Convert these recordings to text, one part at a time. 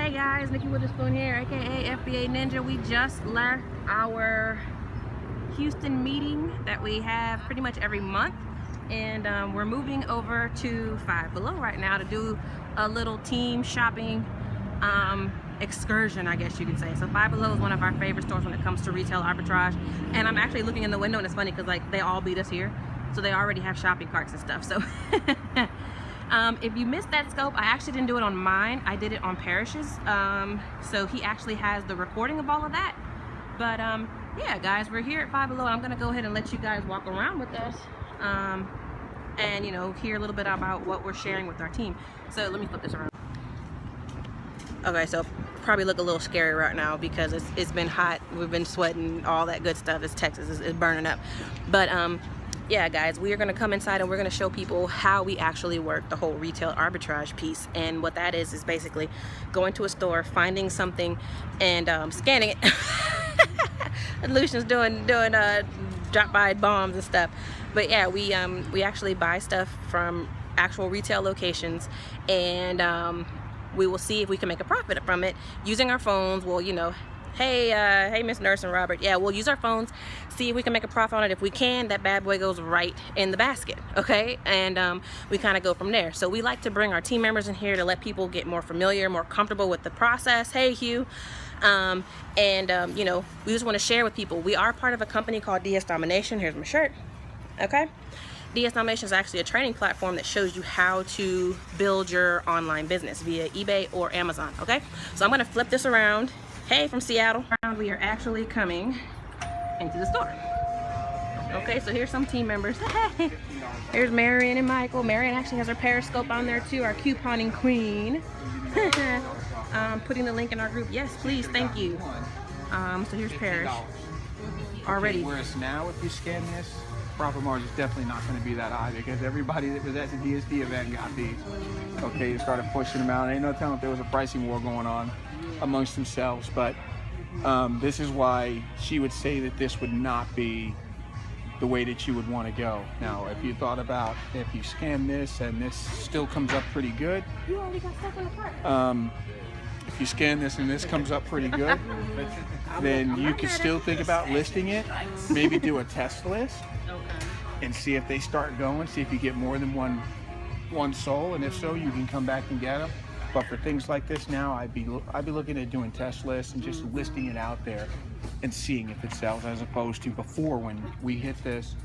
Hey guys, Nikki Witherspoon here, aka FBA Ninja. We just left our Houston meeting that we have pretty much every month, and we're moving over to Five Below right now to do a little team shopping excursion, I guess you could say. So Five Below is one of our favorite stores when it comes to retail arbitrage, and I'm actually looking in the window, and it's funny because like they all beat us here, so they already have shopping carts and stuff. So if you missed that scope, I actually didn't do it on mine, I did it on Parrish's, so he actually has the recording of all of that. But yeah guys, we're here at Five Below. I'm gonna go ahead and let you guys walk around with us and you know, hear a little bit about what we're sharing with our team. So let me flip this around. Okay, so probably look a little scary right now because it's been hot, we've been sweating, all that good stuff. It's Texas, it's burning up. But yeah guys, we are going to come inside and we're going to show people how we actually work the whole retail arbitrage piece. And what that is basically going to a store, finding something and scanning it. Lucian's doing drop-by bombs and stuff. But yeah, we actually buy stuff from actual retail locations, and we will see if we can make a profit from it using our phones. Well, you know, hey Miss Nurse and Robert, yeah, we'll use our phones, see if we can make a profit on it. If we can, that bad boy goes right in the basket, okay? And we kind of go from there. So we like to bring our team members in here to let people get more familiar, more comfortable with the process. Hey Hugh. You know, we just want to share with people, we are part of a company called DS Domination. Here's my shirt, okay? DS Domination is actually a training platform that shows you how to build your online business via eBay or Amazon, okay? So I'm going to flip this around. Hey, from Seattle. We are actually coming into the store. Okay, so here's some team members. Here's Marion and Michael. Marion actually has her Periscope on there too, our couponing queen. Putting the link in our group. Yes, please, thank you. So here's Parrish. Already. Whereas now, if you scan this, profit margin is definitely not going to be that high because everybody that was at the DSD event got these. Okay, you started pushing them out. Ain't no telling if there was a pricing war going on amongst themselves, but this is why she would say that this would not be the way that you would want to go. Now, if you thought about if you scan this and this still comes up pretty good, You already got stuff in the cart. if you scan this and this comes up pretty good, then you could still think about listing it, maybe do a test list and see if they start going, see if you get more than one sold, and if so, you can come back and get them. But for things like this now, I'd be looking at doing test lists and just listing it out there and seeing if it sells, as opposed to before when we hit this,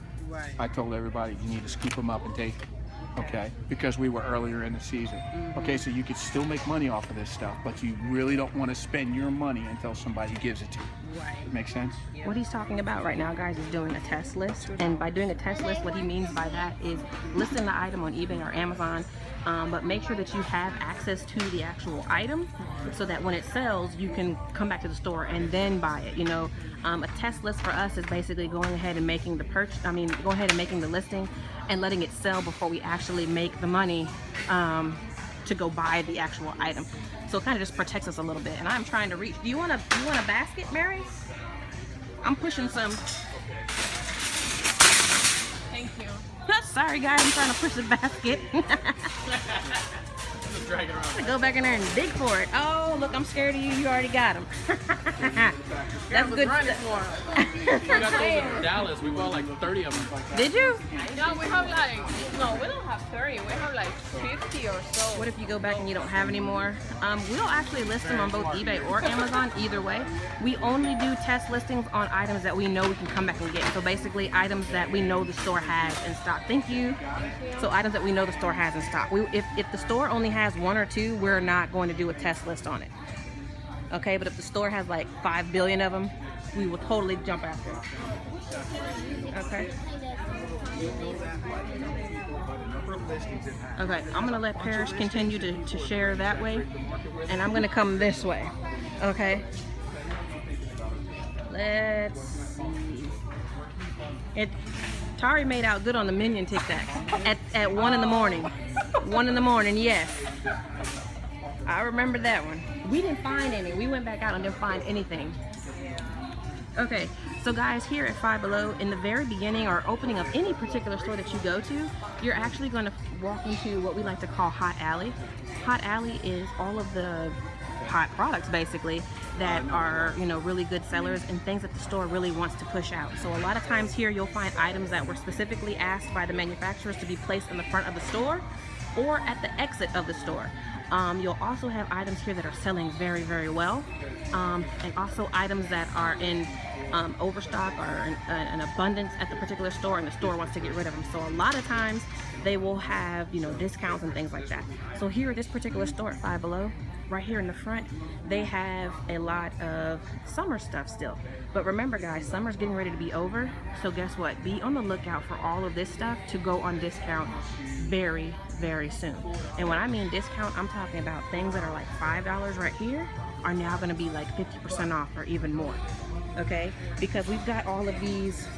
I told everybody you need to scoop them up and take them, okay? Because we were earlier in the season. Okay, so you could still make money off of this stuff, but you really don't want to spend your money until somebody gives it to you. Right. Make sense? What he's talking about right now, guys, is doing a test list. And by doing a test list, what he means by that is listing the item on eBay or Amazon, but make sure that you have access to the actual item so that when it sells, you can come back to the store and then buy it. You know, a test list for us is basically going ahead and making the going ahead and making the listing and letting it sell before we actually make the money to go buy the actual item. So it kind of just protects us a little bit. And I'm trying to reach. Do you want a basket, Mary? I'm pushing some. Thank you. Sorry guys, I'm trying to push the basket. Drag it around. I'm gonna go back in there and dig for it. Oh, look, I'm scared of you. You already got them. That's good stuff. We got those in Dallas. We bought like 30 of them. Did you? No, we have like, no, we don't have 30. We have like 50 or so. What if you go back and you don't have any more? We don't actually list them on both eBay or Amazon, either way. We only do test listings on items that we know we can come back and get. So basically items that we know the store has in stock. Thank you. So items that we know the store has in stock. If the store only has one or two, we're not going to do a test list on it. Okay, but if the store has like 5 billion of them, we will totally jump after it. Okay. Okay, I'm gonna let Parrish continue to share that way, and I'm gonna come this way. Okay. Let's see. Tari made out good on the Minion Tic Tacs at 1 in the morning. 1 in the morning, yes. I remember that one. We didn't find any. We went back out and didn't find anything. Okay, so guys, here at Five Below, in the very beginning or opening of any particular store that you go to, you're actually going to walk into what we like to call Hot Alley. Hot Alley is all of the hot products basically that are, you know, really good sellers and things that the store really wants to push out. So a lot of times here you'll find items that were specifically asked by the manufacturers to be placed in the front of the store or at the exit of the store. You'll also have items here that are selling very, very well, and also items that are in overstock or an abundance at the particular store, and the store wants to get rid of them. So a lot of times they will have, you know, discounts and things like that. So here at this particular store at Five Below, right here in the front, they have a lot of summer stuff still. But remember guys, summer's getting ready to be over, so guess what? Be on the lookout for all of this stuff to go on discount very, very soon. And when I mean discount, I'm talking about things that are like $5 right here are now going to be like 50% off or even more. Okay, because we've got all of these,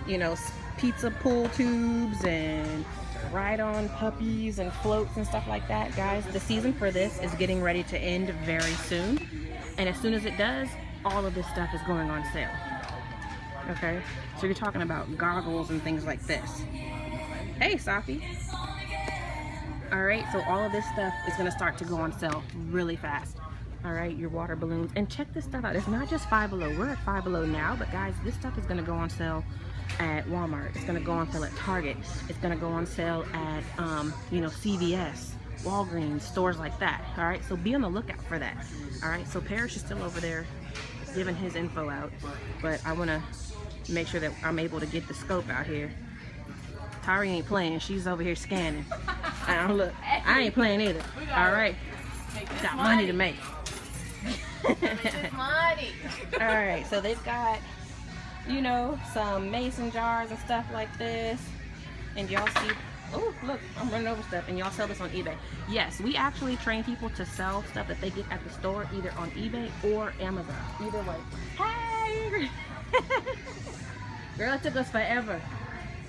you know, pizza pull tubes and ride-on puppies and floats and stuff like that. Guys, the season for this is getting ready to end very soon, and as soon as it does, all of this stuff is going on sale. Okay, so you're talking about goggles and things like this. Hey Safi. Alright, so all of this stuff is going to start to go on sale really fast. Alright, your water balloons. And check this stuff out. It's not just Five Below. We're at Five Below now, but guys, this stuff is going to go on sale at Walmart. It's going to go on sale at Target. It's going to go on sale at, you know, CVS, Walgreens, stores like that. Alright, so be on the lookout for that. Alright, so Parrish is still over there giving his info out, but I want to make sure that I'm able to get the scope out here. Tari ain't playing. She's over here scanning. Look, I ain't playing either. Alright, got money to make. Money. Alright, so they've got, you know, some mason jars and stuff like this. And y'all see, oh look, I'm running over stuff, and y'all sell this on eBay. Yes, we actually train people to sell stuff that they get at the store either on eBay or Amazon. Either way. Hey! Girl, it took us forever.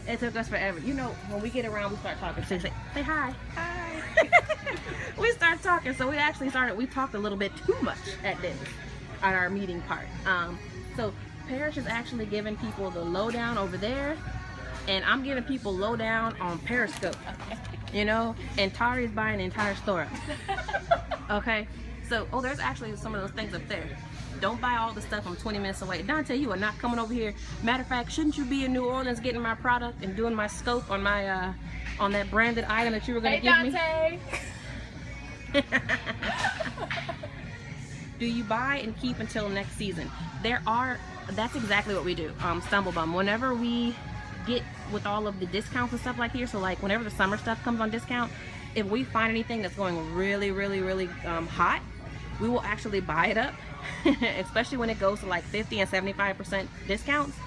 It took us forever. You know, when we get around, we start talking. So say hi. Hi. We start talking. So we actually we talked a little bit too much at our meeting part. So Parrish is actually giving people the lowdown over there, and I'm giving people lowdown on Periscope. You know, and Tari's buying the entire store. Okay, so there's actually some of those things up there. Don't buy all the stuff. I'm 20 minutes away. Dante, you are not coming over here. Matter of fact, shouldn't you be in New Orleans getting my product and doing my scope on my on that branded item that you were going to give Dante. me? Do you buy and keep until next season? That's exactly what we do. Stumblebum. Whenever we get with all of the discounts and stuff like here, so like whenever the summer stuff comes on discount, if we find anything that's going really, really, really hot, we will actually buy it up. Especially when it goes to like 50 and 75% discounts,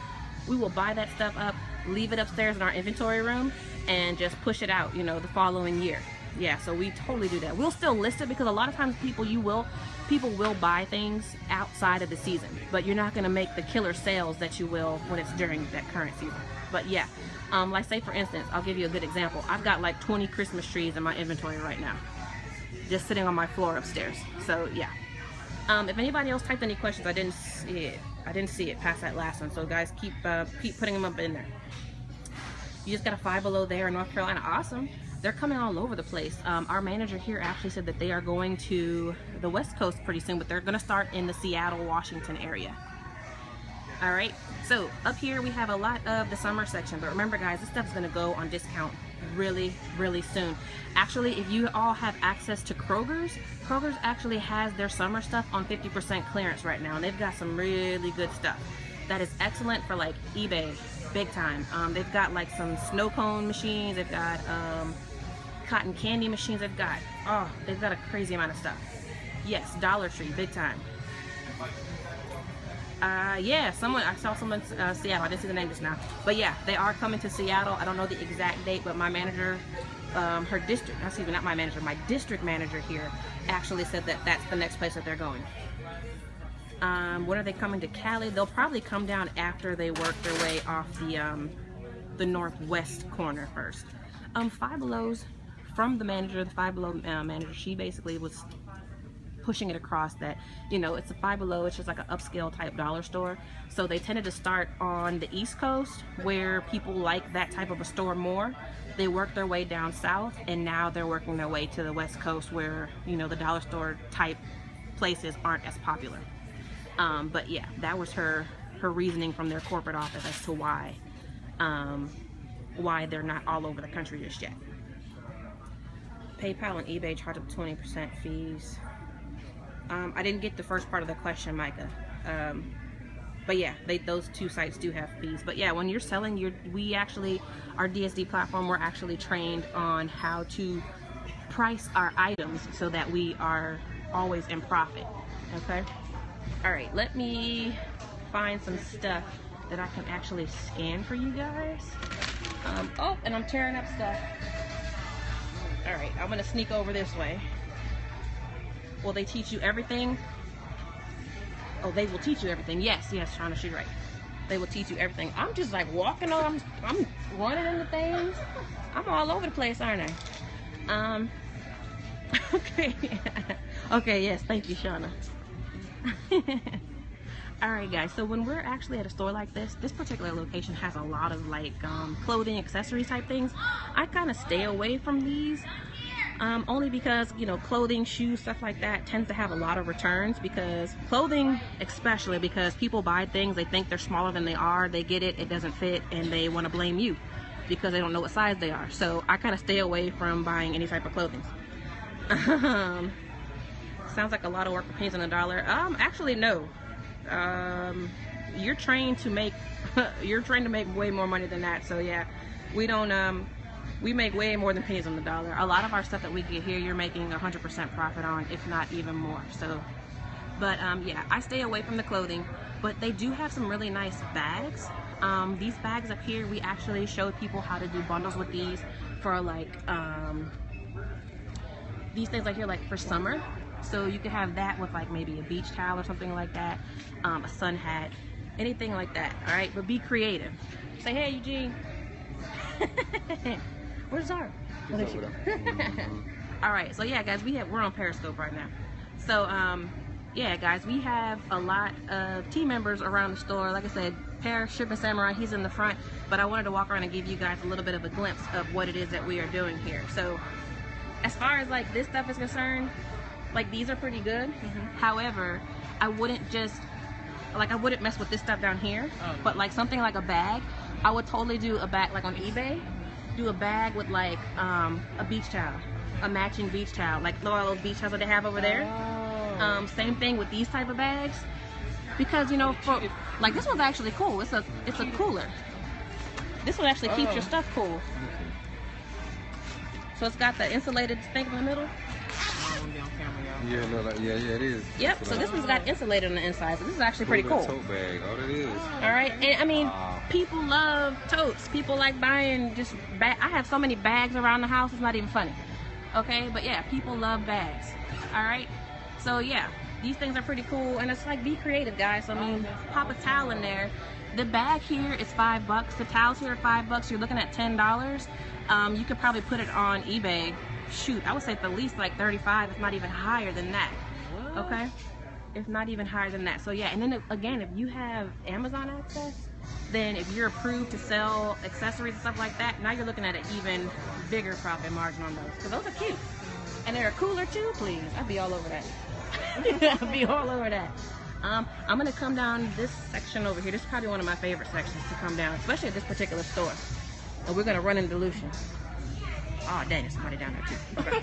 we will buy that stuff up, leave it upstairs in our inventory room, and just push it out, you know, the following year. Yeah, so we totally do that. We'll still list it because a lot of times people will buy things outside of the season, but you're not going to make the killer sales that you will when it's during that current season. But yeah, like say for instance, I'll give you a good example. I've got like 20 Christmas trees in my inventory right now, just sitting on my floor upstairs. So yeah. If anybody else typed any questions, I didn't see it past that last one. So guys, keep putting them up in there. You just got a Five Below there in North Carolina. Awesome. They're coming all over the place. Our manager here actually said that they are going to the West Coast pretty soon, but they're going to start in the Seattle, Washington area. All right. So up here we have a lot of the summer section, but remember guys, this stuff is going to go on discount really, really soon. Actually, if you all have access to Kroger's actually has their summer stuff on 50% clearance right now, and they've got some really good stuff that is excellent for like eBay, big time. They've got like some snow cone machines, they've got cotton candy machines, they've got a crazy amount of stuff. Yes, Dollar Tree, big time. Yeah, I saw someone Seattle. I didn't see the name just now, but yeah, they are coming to Seattle. I don't know the exact date, but my manager, her district, excuse me, not my manager, my district manager here actually said that that's the next place that they're going. When are they coming to Cali? They'll probably come down after they work their way off the northwest corner first. Five Below's from the manager, the Five Below manager, she basically was pushing it across that, you know, it's a Five Below, it's just like an upscale type dollar store. So they tended to start on the East Coast where people like that type of a store more. They worked their way down south, and now they're working their way to the West Coast, where, you know, the dollar store type places aren't as popular. But yeah, that was her reasoning from their corporate office as to why they're not all over the country just yet. PayPal and eBay charge up 20% fees. I didn't get the first part of the question, Micah. But yeah, those two sites do have fees. But yeah, when you're selling, our DSD platform, we're actually trained on how to price our items so that we are always in profit. Okay. All right, let me find some stuff that I can actually scan for you guys. Oh, and I'm tearing up stuff. All right, I'm gonna sneak over this way. Will they teach you everything? Oh, they will teach you everything. Yes, Shauna, she's right. They will teach you everything. I'm just like walking on, I'm running into things. I'm all over the place, aren't I? Okay. Okay, yes, thank you, Shauna. All right, guys, so when we're actually at a store like this particular location has a lot of like clothing, accessories type things. I kind of stay away from these. Only because, you know, clothing, shoes, stuff like that tends to have a lot of returns, because clothing, especially because people buy things, they think they're smaller than they are, they get it, it doesn't fit, and they want to blame you because they don't know what size they are. So I kind of stay away from buying any type of clothing. Sounds like a lot of work for pennies on the dollar. Actually, no. You're trained to make way more money than that. So yeah, we don't we make way more than pennies on the dollar. A lot of our stuff that we get here, you're making 100% profit on, if not even more. So, but yeah, I stay away from the clothing, but they do have some really nice bags. These bags up here, we actually showed people how to do bundles with these for like, these things like here, like for summer. So you could have that with like maybe a beach towel or something like that, a sun hat, anything like that. All right, but be creative. Say, hey, Eugene. Where's Zara? Oh, there she goes. All right, so yeah, guys, we're on Periscope right now. So yeah, guys, we have a lot of team members around the store. Like I said, Shipping Samurai, he's in the front, but I wanted to walk around and give you guys a little bit of a glimpse of what it is that we are doing here. So as far as like this stuff is concerned, like these are pretty good. However, I wouldn't mess with this stuff down here. But like something like a bag, I would totally do a bag like on eBay. Do a bag with like a beach towel, a matching beach towel, like all those beach towels that they have over there. Same thing with these type of bags, because you know, for like this one's actually cool. It's a cooler. This one actually keeps your stuff cool. So it's got the insulated thing in the middle. Yeah, no, like, yeah, it is. Yep. So this one's got insulated on the inside. So this is actually pretty cool. Tote bag. All it is. All right, and I mean, people love totes. People like buying just I have so many bags around the house. It's not even funny. Okay, but yeah, people love bags. All right. So yeah, these things are pretty cool, and it's like, be creative, guys. I mean, pop a towel in there. The bag here is $5. The towels here are $5. You're looking at $10. You could probably put it on eBay. Shoot, I would say at the least like 35, if not even higher than that. Okay, if not even higher than that. So yeah, and then again, if you have Amazon access, then if you're approved to sell accessories and stuff like that, now you're looking at an even bigger profit margin on those, because those are cute and they're cooler too. Please, I'd be all over that. I'd be all over that. I'm gonna come down this section over here. This is probably one of my favorite sections to come down, especially at this particular store. And we're gonna run into Lucian. Oh, dang, there's somebody down there too. Okay.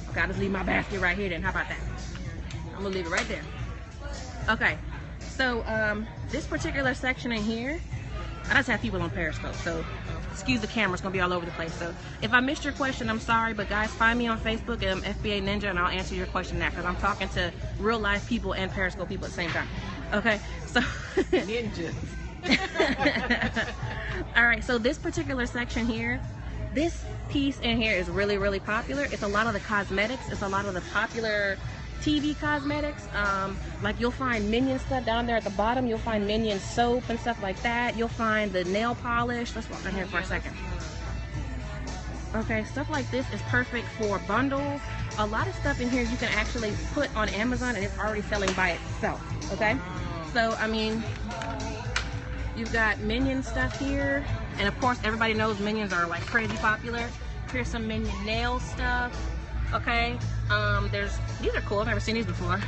Okay, I'll just leave my basket right here then. How about that? I'm gonna leave it right there. Okay, so this particular section in here, I just have people on Periscope, so excuse the camera, it's gonna be all over the place. So if I missed your question, I'm sorry, but guys, find me on Facebook, FBA Ninja, and I'll answer your question there, because I'm talking to real life people and Periscope people at the same time. Okay, so Ninja. All right, so this particular section here, this piece in here is really, really popular. It's a lot of the cosmetics. It's a lot of the popular TV cosmetics. Like you'll find Minion stuff down there at the bottom. You'll find Minion soap and stuff like that. You'll find the nail polish. Let's walk in here for a second. Okay, stuff like this is perfect for bundles. A lot of stuff in here you can actually put on Amazon and it's already selling by itself. Okay, so I mean, you've got Minion stuff here. And of course, everybody knows Minions are like crazy popular. Here's some Minion nail stuff. Okay, these are cool. I've never seen these before.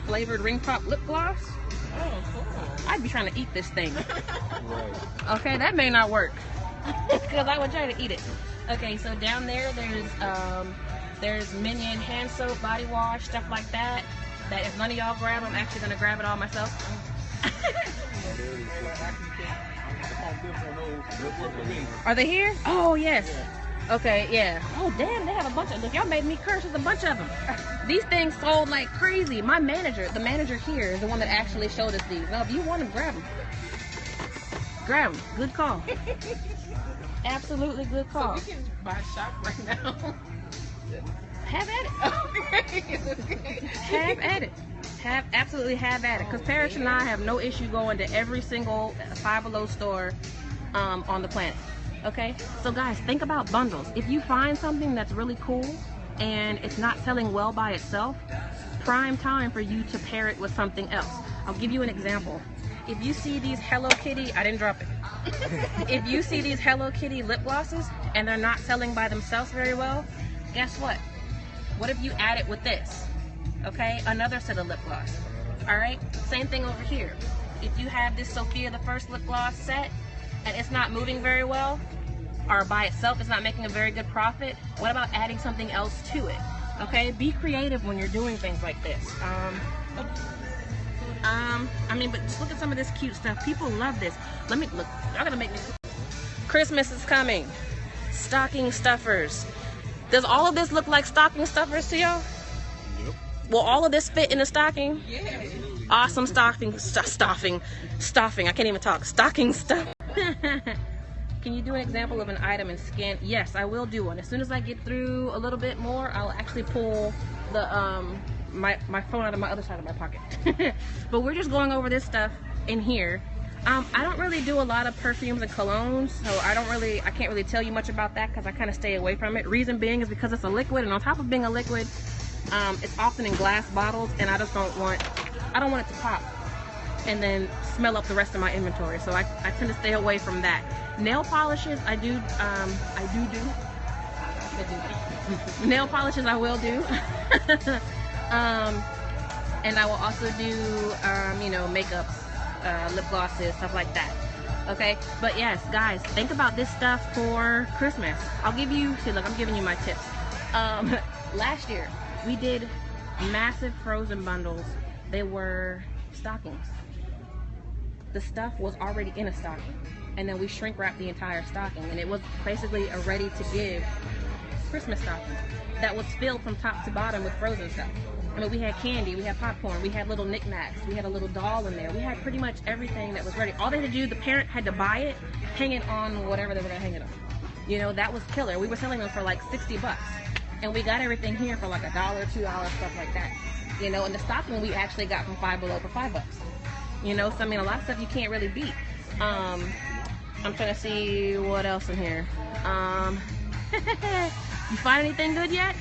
Flavored ring pop lip gloss. Oh, cool. I'd be trying to eat this thing. Right. Okay, that may not work because I would try to eat it. Okay, so down there, there's Minion hand soap, body wash, stuff like that. That if none of y'all grab, I'm actually gonna grab it all myself. Are they here? Oh yes. Okay, yeah. Oh damn, they have a bunch of. Look, y'all made me curse. There's a bunch of them. These things sold like crazy. My manager, the manager here, is the one that actually showed us these. Now, if you want them, grab them. Grab them. Good call. Absolutely good call. So we can buy shop right now. Have at it. Okay. Have at it. Absolutely have at it. Because Parrish and I have no issue going to every single Five Below store on the planet. Okay? So guys, think about bundles. If you find something that's really cool and it's not selling well by itself, prime time for you to pair it with something else. I'll give you an example. If you see these Hello Kitty, I didn't drop it. If you see these Hello Kitty lip glosses and they're not selling by themselves very well, guess what? What if you add it with this? Okay, another set of lip gloss. All right, same thing over here. If you have this Sophia the First lip gloss set and it's not moving very well, or by itself it's not making a very good profit, what about adding something else to it? Okay, be creative when you're doing things like this. I mean, but just look at some of this cute stuff. People love this. Let me look. Y'all gonna make me. Christmas is coming. Stocking stuffers. Does all of this look like stocking stuffers to y'all? Yep. Will all of this fit in a stocking? Yeah. Awesome stuffing. I can't even talk. Stocking stuff. Can you do an example of an item and scan? Yes, I will do one. As soon as I get through a little bit more, I'll actually pull the my phone out of my other side of my pocket. But we're just going over this stuff in here. I don't really do a lot of perfumes and colognes, so I can't really tell you much about that because I kind of stay away from it. Reason being is because it's a liquid, and on top of being a liquid, it's often in glass bottles, and I don't want it to pop and then smell up the rest of my inventory. So I tend to stay away from that. Nail polishes, I do. Nail polishes I will do. And I will also do, makeups, lip glosses, stuff like that. Okay, but yes, guys, think about this stuff for Christmas. I'm giving you my tips. Last year, we did massive frozen bundles. They were stockings. The stuff was already in a stocking, and then we shrink wrapped the entire stocking, and it was basically a ready to give Christmas stocking that was filled from top to bottom with frozen stuff. I mean, we had candy, we had popcorn, we had little knickknacks, we had a little doll in there. We had pretty much everything that was ready. All they had to do, the parent had to buy it, hang it on whatever they were gonna hang it on. You know, that was killer. We were selling them for like 60 bucks. And we got everything here for like $1, $2, stuff like that. You know, and the stocking we actually got from Five Below for $5. You know, so I mean, a lot of stuff you can't really beat. I'm trying to see what else in here. You find anything good yet?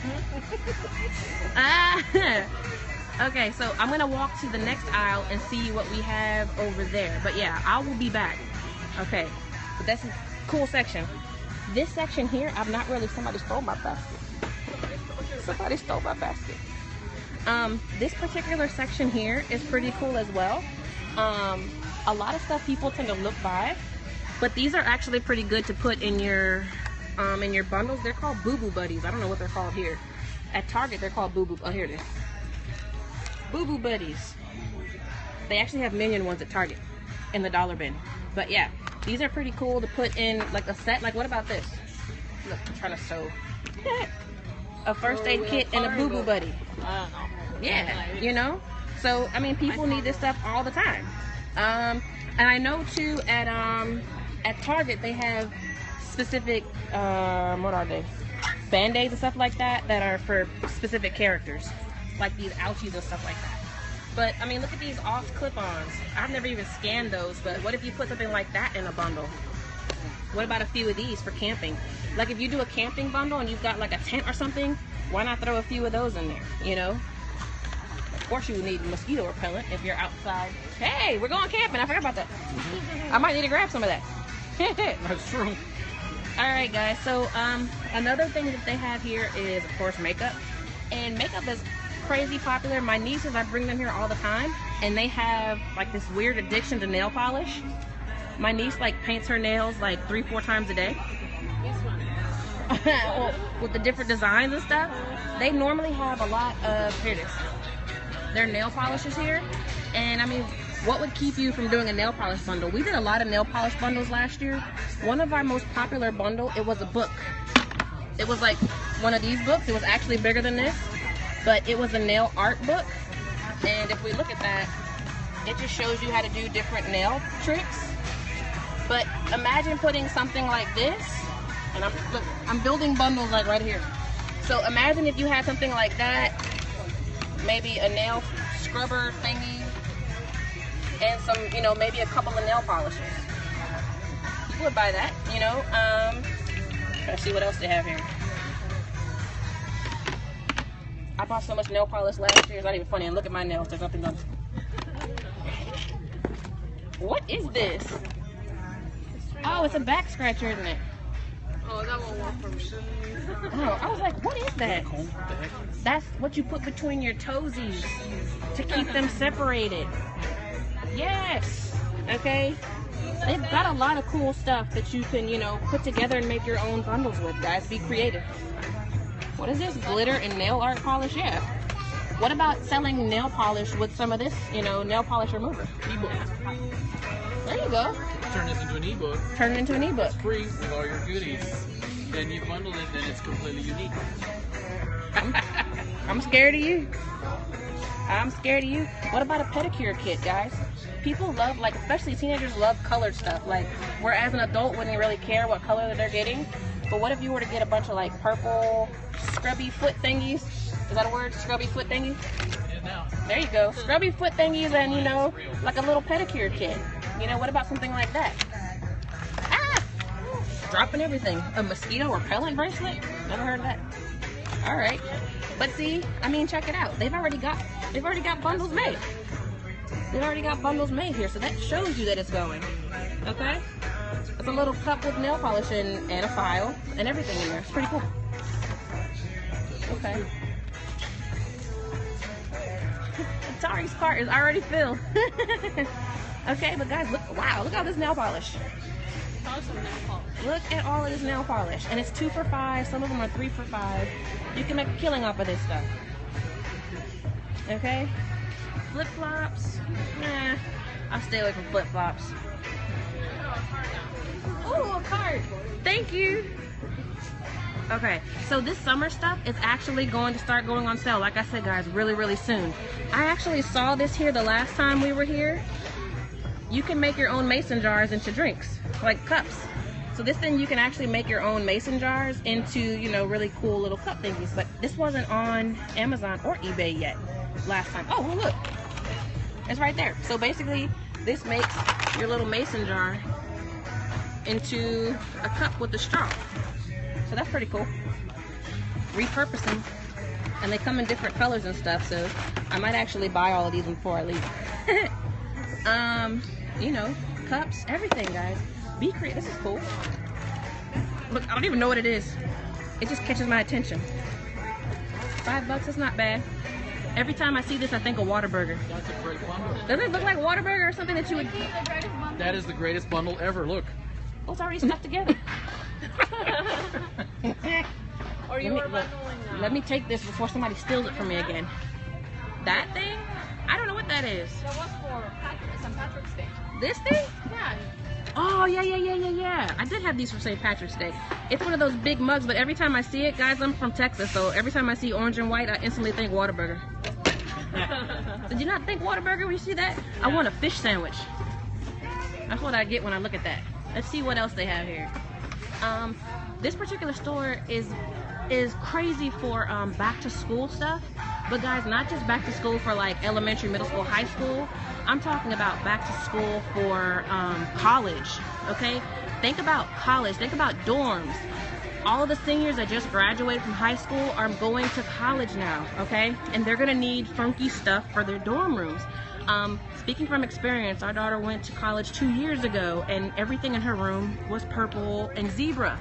Okay, so I'm gonna walk to the next aisle and see what we have over there. But yeah, I will be back. Okay, but that's a cool section. This section here, I've not really, somebody stole my basket. Somebody stole my basket. This particular section here is pretty cool as well. A lot of stuff people tend to look by, but these are actually pretty good to put in your bundles. They're called Boo Boo Buddies. I don't know what they're called here. At Target, they're called Boo Boo. Oh, here it is. Boo Boo Buddies. They actually have Minion ones at Target in the dollar bin. But yeah, these are pretty cool to put in like a set. Like, what about this? Look, I'm trying to sew. A first aid kit and a Boo Boo Buddy. Yeah, you know? So, I mean, people need this stuff all the time. And I know too, at Target, they have specific, what are they? Band-aids and stuff like that are for specific characters. Like these ouchies and stuff like that. But, I mean, look at these off clip-ons. I've never even scanned those, but what if you put something like that in a bundle? What about a few of these for camping? Like if you do a camping bundle and you've got like a tent or something, why not throw a few of those in there, you know? Of course you would need mosquito repellent if you're outside. Hey, we're going camping. I forgot about that. I might need to grab some of that. That's true. All right, guys. So another thing that they have here is, of course, makeup. And makeup is crazy popular. My nieces, I bring them here all the time, and they have like this weird addiction to nail polish. My niece like paints her nails like 3-4 times a day. Well, with the different designs and stuff. They normally have a lot of, here it is, their nail polishes here. And I mean, what would keep you from doing a nail polish bundle? We did a lot of nail polish bundles last year. One of our most popular bundle, it was a book. It was like one of these books. It was actually bigger than this, but it was a nail art book. And if we look at that, it just shows you how to do different nail tricks. But imagine putting something like this, and I'm building bundles like right here. So imagine if you had something like that, maybe a nail scrubber thingy, and some, you know, maybe a couple of nail polishes. You would buy that, you know. Let's see what else they have here. I bought so much nail polish last year, it's not even funny. And look at my nails, there's nothing done. What is this? Oh, it's a back scratcher, isn't it? Oh, that won't work for me. Oh, I was like, what is that? That's what you put between your toesies to keep them separated. Yes. Okay. They've got a lot of cool stuff that you can, you know, put together and make your own bundles with, guys. Be creative. What is this? Glitter and nail art polish? Yeah. What about selling nail polish with some of this, you know, nail polish remover? Ebook. There you go. Turn this into an ebook. Turn it into an ebook. It's free with all your goodies. Then you bundle it, then it's completely unique. I'm scared of you. I'm scared of you. What about a pedicure kit, guys? People love, like, especially teenagers love colored stuff. Like, whereas an adult wouldn't really care what color that they're getting. But what if you were to get a bunch of like purple scrubby foot thingies? Is that a word? Scrubby foot thingies? There you go. Scrubby foot thingies and, you know, like a little pedicure kit. You know, what about something like that? Ah! Dropping everything. A mosquito repellent bracelet? Never heard of that. All right. But see, I mean, check it out. They've already got bundles made. They've already got bundles made here, so that shows you that it's going. Okay? It's a little cup with nail polish and a file and everything in there. It's pretty cool. Okay. Tari's cart is already filled. Okay, but guys, look! Wow, look at all this nail polish. Look at all of this nail polish, and it's 2 for $5. Some of them are 3 for $5. You can make a killing off of this stuff. Okay. Flip flops. Nah, I'll stay away from flip flops. Oh, a card. Thank you. Okay, so this summer stuff is actually going to start going on sale. Like I said, guys, really, really soon. I actually saw this here the last time we were here. You can make your own mason jars into drinks, like cups. So this thing, you can actually make your own mason jars into, you know, really cool little cup thingies. But this wasn't on Amazon or eBay yet last time. Oh, well, look. It's right there. So basically, this makes your little mason jar into a cup with a straw. So that's pretty cool. Repurposing. And they come in different colors and stuff, so I might actually buy all of these before I leave. You know, cups, everything, guys. Be creative. This is cool. Look, I don't even know what it is. It just catches my attention. $5, it's not bad. Every time I see this, I think of Whataburger. That's a great bundle. Doesn't it look like Whataburger or something that you would... That is the greatest bundle ever. Look. Oh, it's already stuck together. Or you were bundling now. Let me take this before somebody steals it from me again. That thing? I don't know what that is. That was for St. Patrick's Day. This thing? Yeah. Oh, yeah. I did have these for St. Patrick's Day. It's one of those big mugs, but every time I see it, guys, I'm from Texas, so every time I see orange and white, I instantly think Whataburger. Did you not think Whataburger when you see that? I want a fish sandwich. That's what I get when I look at that. Let's see what else they have here. This particular store is crazy for back to school stuff, but guys, not just back to school for like elementary, middle school, high school. I'm talking about back to school for college. Okay, think about college, think about dorms. All of the seniors that just graduated from high school are going to college now, okay, and they're gonna need funky stuff for their dorm rooms. Speaking from experience, our daughter went to college 2 years ago, and everything in her room was purple and zebra.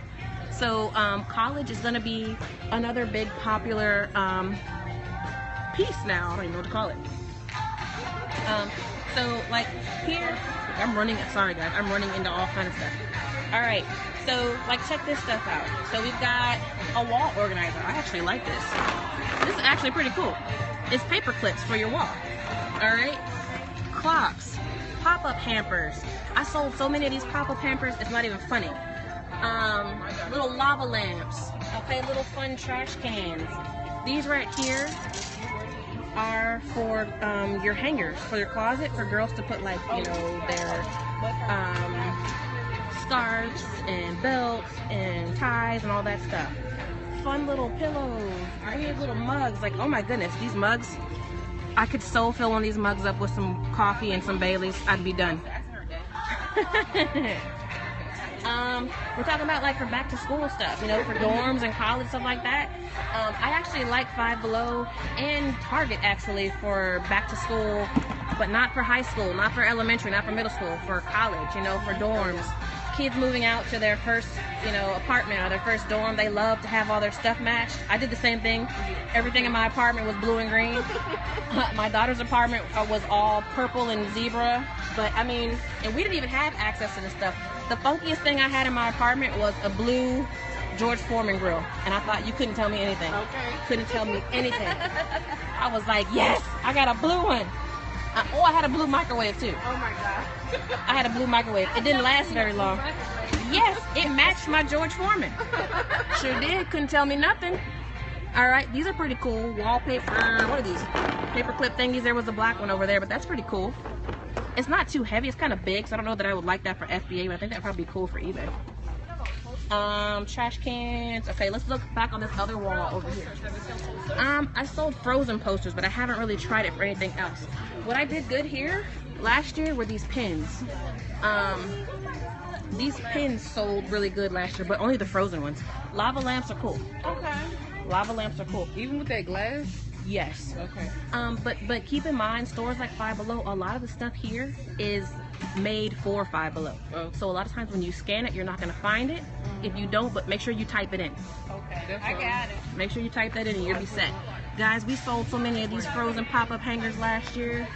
So college is going to be another big popular piece now. I don't even know what to call it. So like here, I'm running, sorry guys, I'm running into all kind of stuff. All right, so like check this stuff out. So we've got a wall organizer. I actually like this. This is actually pretty cool. It's paper clips for your wall. All right, clocks, pop-up hampers. I sold so many of these pop-up hampers, it's not even funny. Little lava lamps, okay, little fun trash cans. These right here are for your hangers for your closet, for girls to put like, you know, their scarves and belts and ties and all that stuff. Fun little pillows, weird little mugs. Like, oh my goodness, these mugs, I could so fill one of these mugs up with some coffee and some Baileys. I'd be done. We're talking about like for back to school stuff, you know, for dorms and college, stuff like that. I actually like Five Below and Target actually for back to school, but not for high school, not for elementary, not for middle school, for college, you know, for dorms. Kids moving out to their first, you know, apartment or their first dorm, they love to have all their stuff matched. I did the same thing. Everything in my apartment was blue and green. My daughter's apartment was all purple and zebra, but I mean, and we didn't even have access to this stuff. The funkiest thing I had in my apartment was a blue George Foreman grill, and I thought you couldn't tell me anything. Okay. Couldn't tell me anything. I was like, yes, I got a blue one. Oh, I had a blue microwave too. Oh my god. I had a blue microwave. It didn't last very long. Yes, it matched my George Foreman. Sure did. Couldn't tell me nothing. All right, these are pretty cool. Wallpaper. What are these? Paper clip thingies. There was a black one over there, but that's pretty cool. It's not too heavy. It's kind of big, so I don't know that I would like that for FBA, but I think that'd probably be cool for eBay. Trash cans. Okay, let's look back on this other wall over here. I sold Frozen posters, but I haven't really tried it for anything else. What I did good here last year were these pins. These pins sold really good last year, but only the Frozen ones. Lava lamps are cool. Okay. Lava lamps are cool. Even with that glass? Yes. Okay. But keep in mind, stores like Five Below, a lot of the stuff here is made for Five Below. Oh. So a lot of times when you scan it, you're not going to find it. If you don't, but make sure you type it in. Okay. I got it. Make sure you type that in and you'll be set. Guys, we sold so many of these Frozen pop-up hangers last year.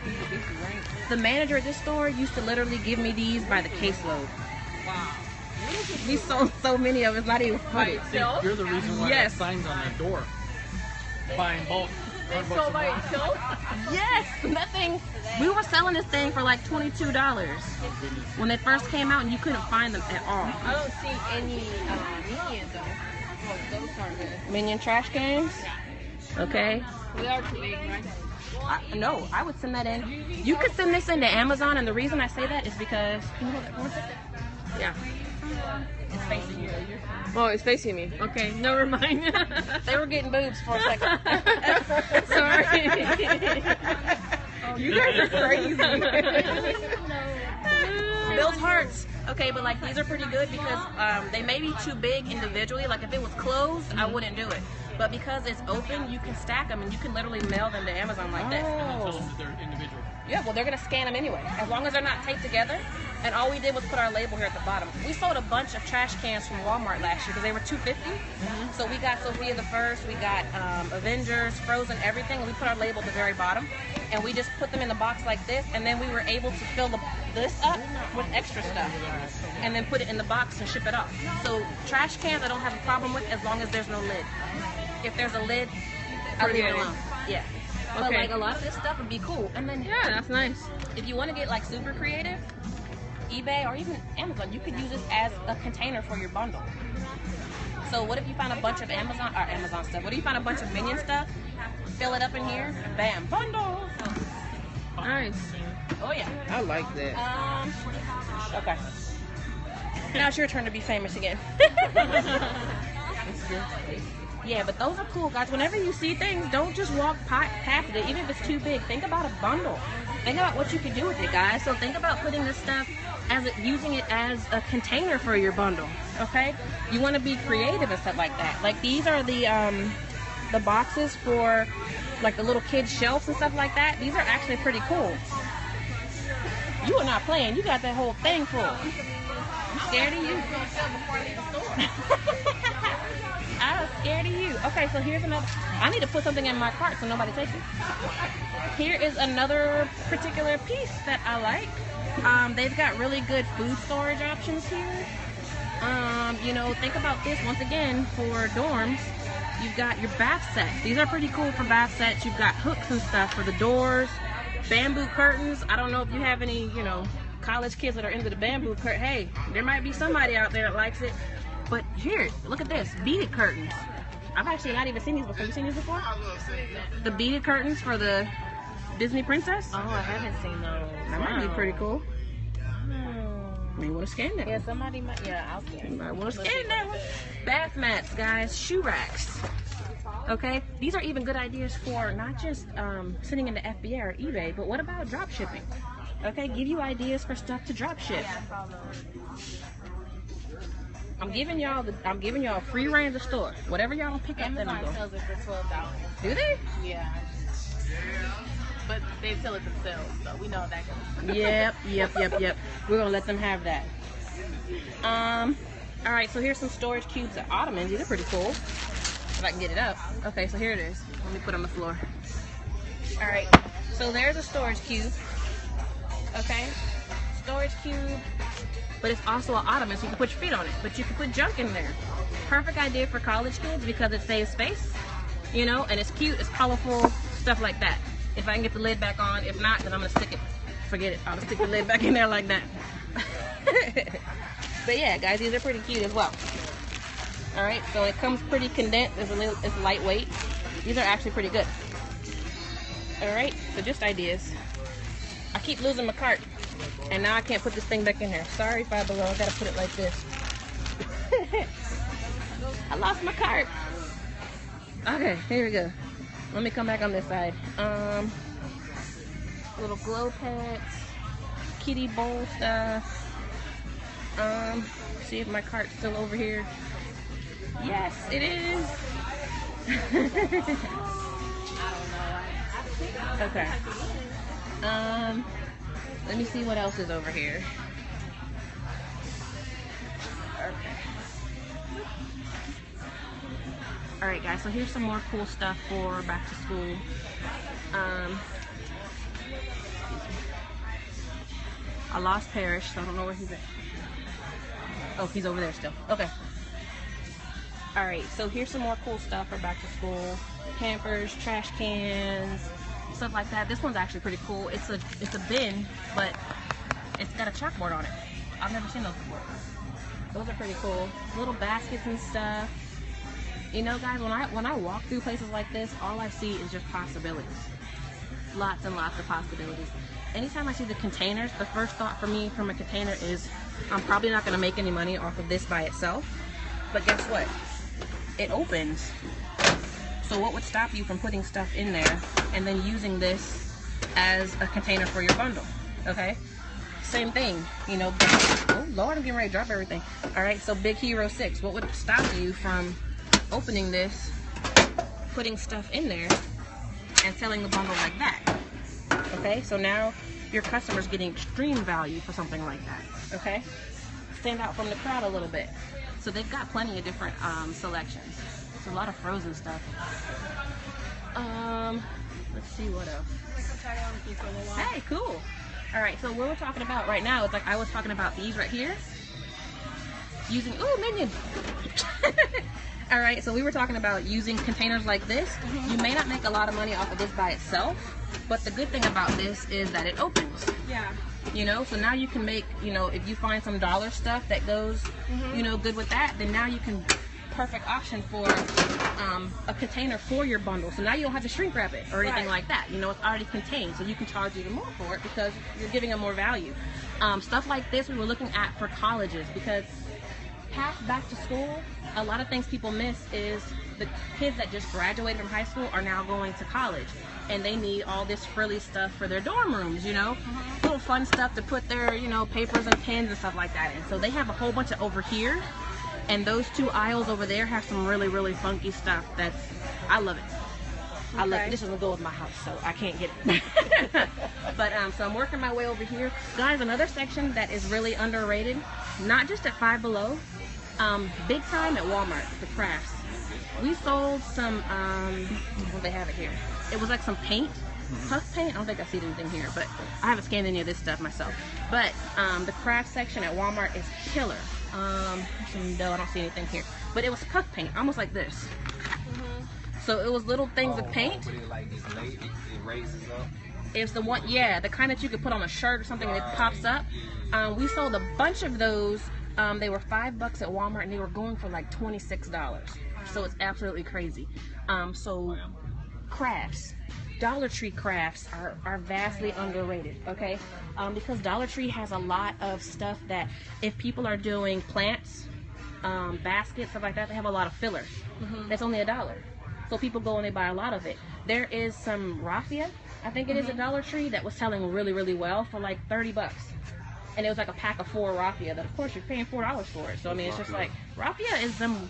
The manager at this store used to literally give me these by the caseload. Wow. We sold so many of it, it's not even funny. You're the reason why Yes. that sign's on that door. Buying bulk. They sold by itself? Yes, that thing. We were selling this thing for like $22 when they first came out, and you couldn't find them at all. I don't see any Minions though. Oh, those are good. Minion trash cans. Okay. They are too big, right? No, I would send that in. You could send this into Amazon, and the reason I say that is because, can you hold that for a second? Yeah. It's facing you. Oh, it's facing me. Okay, never mind. They were getting boobs for a second. Sorry. You guys are crazy. Build hearts. Okay, but like these are pretty good because they may be too big individually. Like if it was closed, I wouldn't do it. But because it's open, you can stack them and you can literally mail them to Amazon like that. Tell them that they're individual. Yeah, well, they're going to scan them anyway, as long as they're not taped together. And all we did was put our label here at the bottom. We sold a bunch of trash cans from Walmart last year because they were $2.50. So we got Sophia the First, we got Avengers, Frozen, everything, and we put our label at the very bottom. And we just put them in the box like this, and then we were able to fill this up with extra stuff. And then put it in the box and ship it off. So trash cans I don't have a problem with as long as there's no lid. If there's a lid, I'll leave it alone. Yeah. But Okay. like a lot of this stuff would be cool. And then Yeah, that's nice. if you want to get like super creative, eBay or even Amazon, you could use this as a container for your bundle. So what if you find a bunch of Amazon stuff? What if you find a bunch of Minion stuff? Fill it up in here, bam, bundle. Nice. Oh yeah. I like that. Okay. Now it's your turn to be famous again. Yeah, but those are cool, guys. Whenever you see things, don't just walk past it, even if it's too big. Think about a bundle. Think about what you can do with it, guys. So think about putting this stuff using it as a container for your bundle. Okay? You want to be creative and stuff like that. Like these are the boxes for like the little kids shelves and stuff like that. These are actually pretty cool. You are not playing. You got that whole thing full. I'm scared of you. I was scared of you. Okay, so here's another. I need to put something in my cart so nobody takes it. Here is another particular piece that I like. They've got really good food storage options here. You know, think about this once again for dorms. You've got your bath sets. These are pretty cool for bath sets. You've got hooks and stuff for the doors, bamboo curtains. I don't know if you have any, you know, college kids that are into the bamboo curtain. Hey, there might be somebody out there that likes it. But here, look at this, beaded curtains. I've actually not even seen these before. Have you seen these before? The beaded curtains for the Disney princess. Oh, I haven't seen those. That might be pretty cool. You want to scan that? Yeah, somebody might. Yeah, I'll scan. You might want to scan that one. Bath mats, guys. Shoe racks. Okay, these are even good ideas for not just sitting in the FBA or eBay, but what about drop shipping? Okay, give you ideas for stuff to drop ship. I'm giving y'all free reign to store. Whatever y'all don't pick up, then I'm going. Amazon sells it for $12. Do they? Yeah. But they sell it themselves, so we know that goes. Yep. We're gonna let them have that. All right, so here's some storage cubes at Ottomans. These are pretty cool. If I can get it up. Okay, so here it is. Let me put it on the floor. All right, so there's a storage cube. Okay, storage cube, but it's also an ottoman, so you can put your feet on it, but you can put junk in there. Perfect idea for college kids because it saves space, you know, and it's cute, it's colorful, stuff like that. If I can get the lid back on, if not, then I'm gonna stick it. Forget it, I'll just stick the lid back in there like that. But yeah, guys, these are pretty cute as well. All right, so it comes pretty condensed. It's lightweight. These are actually pretty good. All right, so just ideas. I keep losing my cart, and now I can't put this thing back in there. Sorry, Five Below, I gotta put it like this. I lost my cart. Okay, here we go. Let me come back on this side. Little glow pets, kitty bowl stuff. See if my cart's still over here. Yes, it is. Okay. Let me see what else is over here. Okay. Alright guys, so here's some more cool stuff for back to school. I lost Parrish, so I don't know where he's at. Oh, he's over there still. Okay. Alright, so here's some more cool stuff for back to school. Hampers, trash cans, stuff like that. This one's actually pretty cool. It's a bin, but it's got a chalkboard on it. I've never seen those before. Those are pretty cool. Little baskets and stuff. You know, guys, when I walk through places like this, all I see is just possibilities. Lots and lots of possibilities. Anytime I see the containers, the first thought for me from a container is I'm probably not going to make any money off of this by itself. But guess what? It opens. So what would stop you from putting stuff in there and then using this as a container for your bundle? Okay? Same thing, you know. Oh Lord, I'm getting ready to drop everything. All right, so Big Hero 6. What would stop you from opening this, putting stuff in there, and selling the bundle like that? Okay, so now your customer's getting extreme value for something like that. Okay, stand out from the crowd a little bit. So they've got plenty of different selections. It's a lot of frozen stuff. Let's see what else. Hey, cool. All right, so what we're talking about right now is like I was talking about these right here. Using, ooh, minion. All right, so we were talking about using containers like this. You may not make a lot of money off of this by itself, but the good thing about this is that it opens. Yeah. You know, so now you can make, you know, if you find some dollar stuff that goes, you know, good with that, then now you can, perfect option for a container for your bundle. So now you don't have to shrink wrap it or anything like that. You know, it's already contained, so you can charge even more for it because you're giving them more value. Stuff like this we were looking at for colleges because past back to school, a lot of things people miss is the kids that just graduated from high school are now going to college and they need all this frilly stuff for their dorm rooms, you know, little fun stuff to put their, you know, papers and pens and stuff like that in. So they have a whole bunch of over here, and those two aisles over there have some really, really funky stuff that's, I love it. I look, this doesn't go with my house, so I can't get it. But so I'm working my way over here. Guys, another section that is really underrated, not just at Five Below, big time at Walmart, the crafts. We sold some, what they have it here. It was like some paint, puff paint. I don't think I see anything here, but I haven't scanned any of this stuff myself. But the craft section at Walmart is killer. No, I don't see anything here. But it was puff paint, almost like this. So it was little things of paint. But it like it raises up. It's the one, yeah, the kind that you could put on a shirt or something and it pops up. We sold a bunch of those. They were $5 at Walmart and they were going for like $26. So it's absolutely crazy. So crafts, Dollar Tree crafts are vastly underrated, okay? Because Dollar Tree has a lot of stuff that if people are doing plants, baskets, stuff like that, they have a lot of filler. That's only $1. So people go and they buy a lot of it. There is some raffia, I think it is at Dollar Tree, that was selling really, really well for like $30. And it was like a pack of 4 raffia that of course you're paying $4 for it. So I mean, it's just like, raffia is some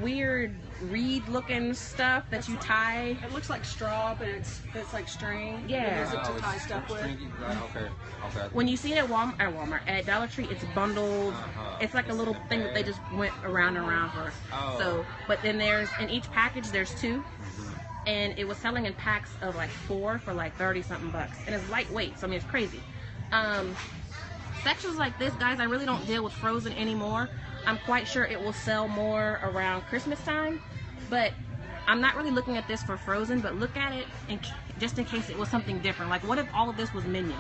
weird reed looking stuff that you tie. It looks like straw, but it's like string. Yeah. Use it to tie stuff with. Okay. When you see it at Walmart, at Dollar Tree, it's bundled. It's like a little thing that they just went around and around for. So, but then there's, in each package, there's 2. And it was selling in packs of like 4 for like 30-something bucks. And it's lightweight, so I mean, it's crazy. Sections like this, guys, I really don't deal with frozen anymore. I'm quite sure it will sell more around Christmas time, but I'm not really looking at this for frozen, but look at it just in case it was something different. Like, what if all of this was Minion?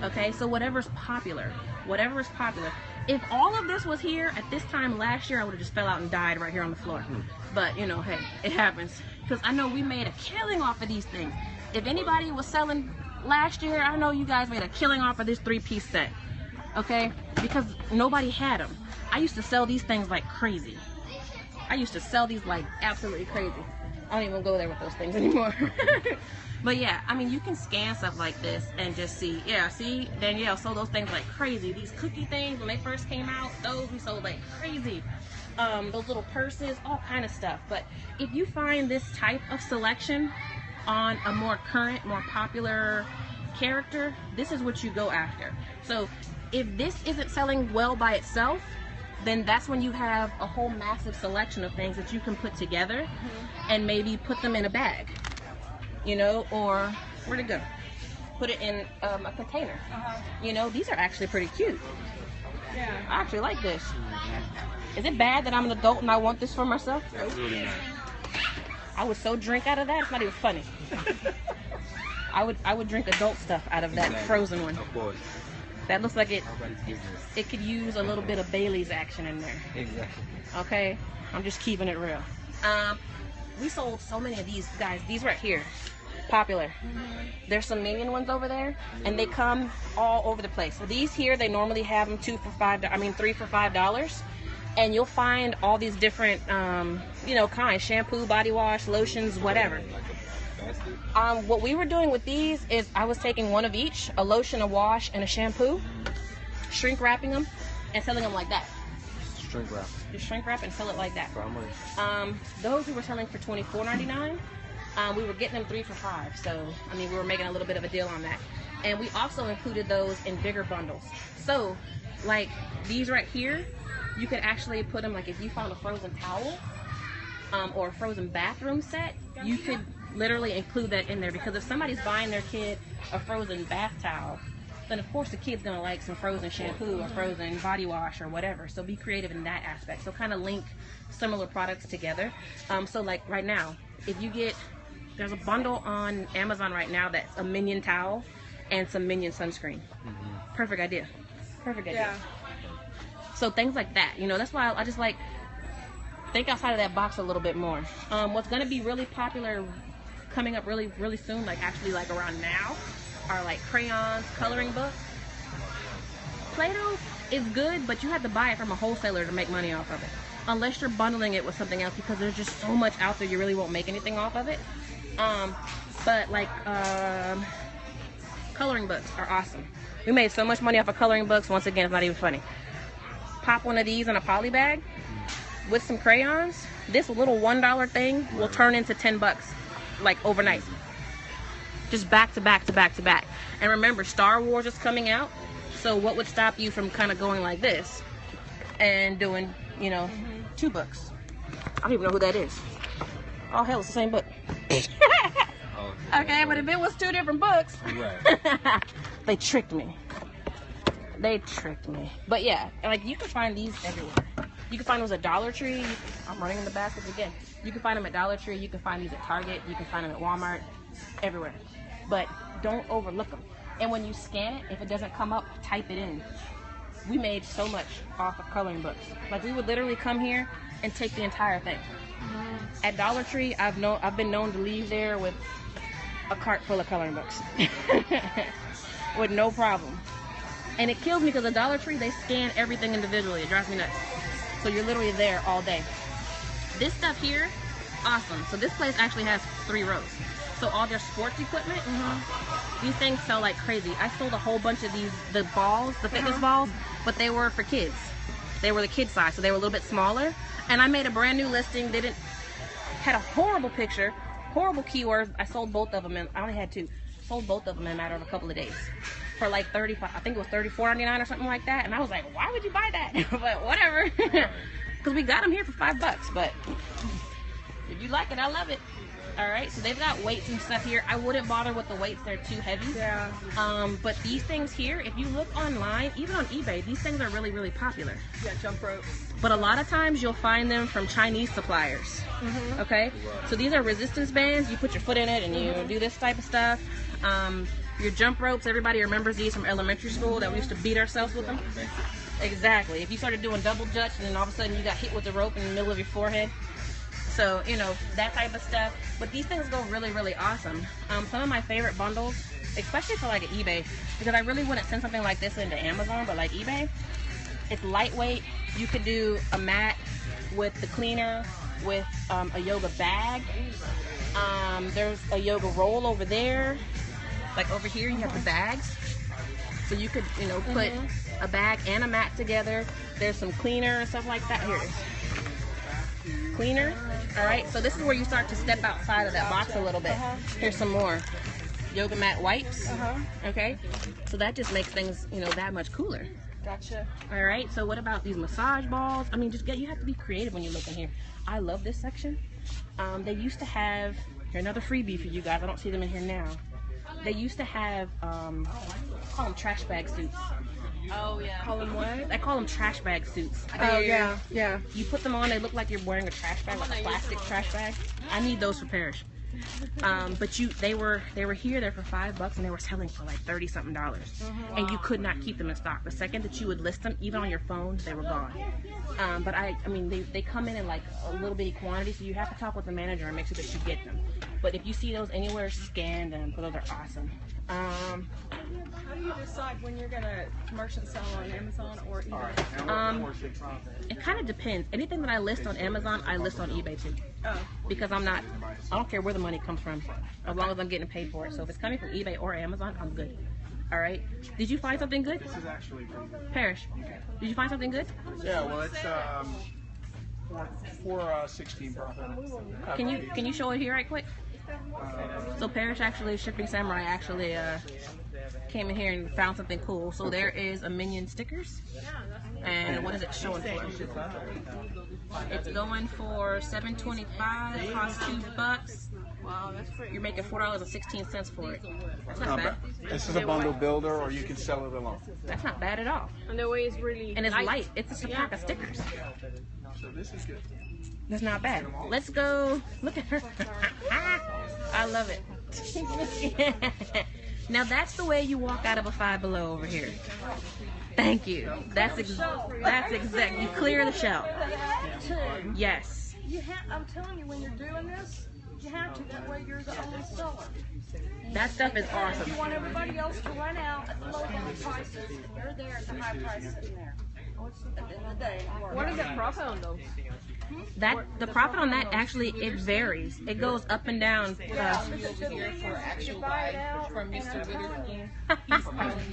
Okay, so whatever's popular. If all of this was here at this time last year, I would have just fell out and died right here on the floor. But, you know, hey, it happens. Because I know we made a killing off of these things. If anybody was selling last year, I know you guys made a killing off of this 3-piece set. Okay? Because nobody had them. I used to sell these things like crazy. I used to sell these like absolutely crazy. I don't even go there with those things anymore. But yeah, I mean, you can scan stuff like this and just see. Yeah, see, Danielle sold those things like crazy. These cookie things, when they first came out, those we sold like crazy. Those little purses, all kind of stuff. But if you find this type of selection on a more current, more popular character, this is what you go after. So if this isn't selling well by itself, then that's when you have a whole massive selection of things that you can put together and maybe put them in a bag, you know, or where'd it go? Put it in a container. You know, these are actually pretty cute. Yeah. I actually like this. Is it bad that I'm an adult and I want this for myself? Absolutely not. I would so drink out of that, it's not even funny. I would drink adult stuff out of that frozen one. Of course. That looks like it. Nobody's business. It could use a little bit of Bailey's action in there. Exactly. Okay, I'm just keeping it real. We sold so many of these, guys. These right here, popular. There's some Minion ones over there, and they come all over the place. So these here, they normally have them 3 for $5, and you'll find all these different, you know, kinds: shampoo, body wash, lotions, whatever. What we were doing with these is I was taking one of each, a lotion, a wash, and a shampoo, shrink wrapping them, and selling them like that. Shrink wrap. Just shrink wrap and sell it like that. For how much? Those we were selling for $24.99. We were getting them 3 for $5, so I mean we were making a little bit of a deal on that. And we also included those in bigger bundles. So like these right here, you could actually put them, like if you found a frozen towel or a frozen bathroom set, you could literally include that in there, because if somebody's buying their kid a frozen bath towel, then of course the kid's gonna like some frozen shampoo or frozen body wash or whatever. So be creative in that aspect. So kind of link similar products together. So like right now, if you get, there's a bundle on Amazon right now that's a Minion towel and some Minion sunscreen. Perfect idea. Perfect idea. Yeah. So things like that, you know, that's why I just like think outside of that box a little bit more. What's gonna be really popular coming up really soon, like actually like around now, are like crayons, coloring books. Play-Doh is good, but you have to buy it from a wholesaler to make money off of it, unless you're bundling it with something else, because there's just so much out there you really won't make anything off of it. But like coloring books are awesome. We made so much money off of coloring books. Once again, it's not even funny. Pop one of these in a poly bag with some crayons. This little $1 thing will turn into $10 like overnight. Just back to back to back to back. And remember, Star Wars is coming out. So what would stop you from kind of going like this and doing, you know, 2 books? I don't even know who that is. Oh, hell, it's the same book. Okay, but if it was 2 different books, Right. they tricked me. They tricked me. But yeah, like you can find these everywhere. You can find those at Dollar Tree. I'm running in the baskets again. You can find them at Dollar Tree. You can find these at Target. You can find them at Walmart. Everywhere. But don't overlook them. And when you scan it, if it doesn't come up, type it in. We made so much off of coloring books. Like we would literally come here and take the entire thing. At Dollar Tree, I've been known to leave there with a cart full of coloring books. With no problem. And it kills me because at Dollar Tree, they scan everything individually. It drives me nuts. So you're literally there all day. This stuff here, awesome. So this place actually has 3 rows. So all their sports equipment, these things sell like crazy. I sold a whole bunch of these, the balls, the fitness balls, but they were for kids. They were the kid size, so they were a little bit smaller. And I made a brand new listing. They had a horrible picture, horrible keywords. I sold both of them, and I only had 2. Sold both of them in a matter of a couple of days for like 35. I think it was $34.99 or something like that. And I was like, why would you buy that? But whatever, because we got them here for $5. But if you like it, I love it. All right, so they've got weights and stuff here. I wouldn't bother with the weights; they're too heavy. Yeah. But these things here, if you look online, even on eBay, these things are really, really popular. Yeah, jump ropes. But a lot of times you'll find them from Chinese suppliers. Okay, so these are resistance bands. You put your foot in it and you do this type of stuff. Your jump ropes. Everybody remembers these from elementary school that we used to beat ourselves with them. Exactly. If you started doing double dutch and then all of a sudden you got hit with the rope in the middle of your forehead. So, you know, that type of stuff. But these things go really, really awesome. Some of my favorite bundles, especially for like an eBay, because I really wouldn't send something like this into Amazon, but like eBay, it's lightweight. You could do a mat with the cleaner, with a yoga bag. There's a yoga roll over there. Like over here, you have the bags. So you could, you know, put a bag and a mat together. There's some cleaner and stuff like that. Here it is. Cleaner. All right, so this is where you start to step outside of that box a little bit. Here's some more yoga mat wipes. Okay, so that just makes things, you know, that much cooler. Gotcha. All right, so what about these massage balls? I mean, you have to be creative when you look in here. I love this section. They used to have, here, another freebie for you guys. I don't see them in here now. They used to have, call them trash bag suits. Oh yeah. Call them what? I call them trash bag suits. Oh yeah, yeah. You put them on, they look like you're wearing a trash bag, like a plastic trash bag. I need those for Parrish. But they were here there for $5 and they were selling for like $30-something. And you could not keep them in stock. The second that you would list them, even on your phone, they were gone. But I mean, they come in like a little bitty quantity, so you have to talk with the manager and make sure that you get them. But if you see those anywhere, scan them, because those are awesome. How do you decide when you're gonna commercial sell on Amazon or eBay? It kind of depends. Anything that I list on Amazon, I list on eBay too. Oh. Because I don't care where the money comes from, as long as I'm getting paid for it. So if it's coming from eBay or Amazon, I'm good. All right. Did you find something good? This is actually pretty good. Parrish, did you find something good? Yeah, well, it's 416 profit. Can you show it here right quick? So Parrish actually, Shipping Samurai actually came in here and found something cool. So there is a Minion stickers. And what is it showing for? It's going for $7.25. It costs $2. Wow, that's pretty. You're making $4.16 for it. That's not Not bad. bad. This is a bundle builder, or you can sell it alone. That's not bad at all. And the way it's really And it's light. It's just a pack of stickers. So this is good. That's not bad. Let's go. Look at her. I love it. Now that's the way you walk out of a Five Below over here. Thank you. That's exact. You clear the shelf. Yes. I'm telling you, when you're doing this, you have to. That way you're the only seller. That stuff is awesome. You want everybody else to run out at the low prices, and you're there at the high price sitting there. At the end of the day. What is that profit on those? the profit on that actually it varies. It goes up and down. Here for actual buy from Mr. Witherspoon.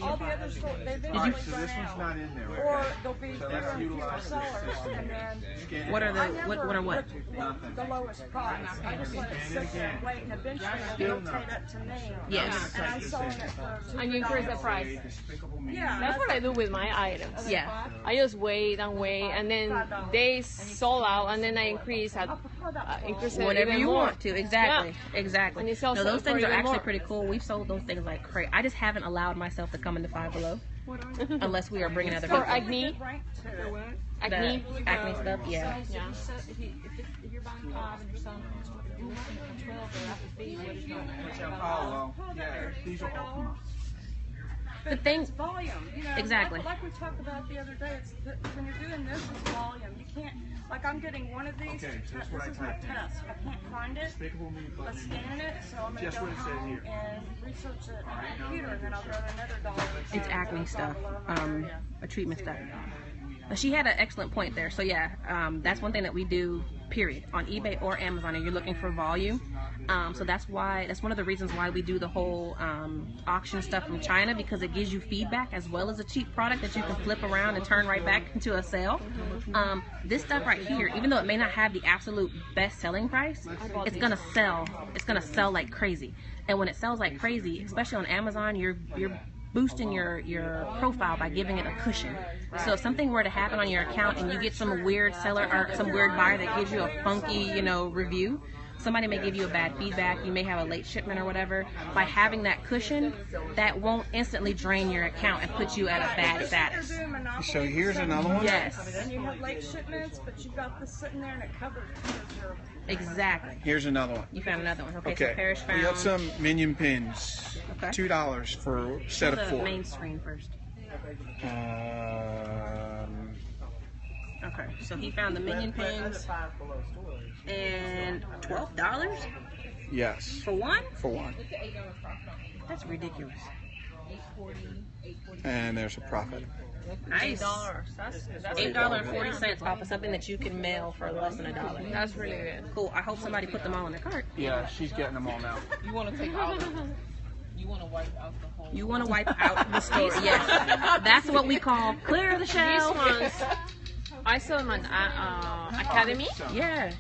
All the other stores, they've been Alright, so this one's not in there. or they'll be fewer and fewer sellers, and then What are the I never what are what? put the lowest price. I just let it sit there and wait, and eventually it'll rotate up to me. Yes. And I'm selling it for And you increase the price. yeah. That's what I do with my items. Yeah. I just wait, and then they sold out, and then I increase it Whatever even you more. want to. Exactly. Exactly. And it sells No, those for things are even actually more. pretty cool. We've sold those things like crazy. I just haven't allowed myself to come into Five Below unless we are bringing other For people. acne, acne. The acne stuff, yeah. Yeah. If you're buying 5 and you're selling for 12, they're after fees, what is going Oh, well, yeah, these are all commodities. The thing, It's volume, you know. Exactly. Like we talked about the other day, it's when you're doing this, it's volume. You can't, like I'm getting one of these. Okay, so that's this what I is my typed in. test. I can't find it. Despicable Me, but Let's scan it, so I'm gonna Just go what it said home here. and research it on the computer, and then I'll go to another dollar. it's acne stuff, a treatment stuff. But she had an excellent point there. So yeah, that's one thing that we do, period, on eBay or Amazon, and you're looking for volume. So that's one of the reasons why we do the whole auction stuff from China, because it gives you feedback as well as a cheap product that you can flip around and turn right back into a sale. This stuff right here, even though it may not have the absolute best selling price, it's gonna sell. It's gonna sell like crazy. And when it sells like crazy, especially on Amazon, you're boosting your profile by giving it a cushion. So if something were to happen on your account and you get some weird seller or some weird buyer that gives you a funky, review, somebody may give you a bad feedback, you may have a late shipment or whatever. By having that cushion, that won't instantly drain your account and put you at a bad status. So here's another one. Yes, And you have late shipments, but you've got this sitting there and it covers your. exactly. Here's another one. You found another one. Okay, so Okay, Parrish found we got some minion pins. Okay. $2 for a set the of 4. main screen first. Okay, so he found the minion pins and $12 Yes, for one? for one. That's ridiculous. And there's a profit. Nice. That's $8.40 off of something that you can mail for less than $1. That's really good. Cool. I hope somebody put them all in their cart. Yeah, she's getting them all now. You want to take out you want to wipe out the whole. You want to wipe out the store. Yes. That's what we call clear the These shelf. ones, I saw them at Academy. Yeah.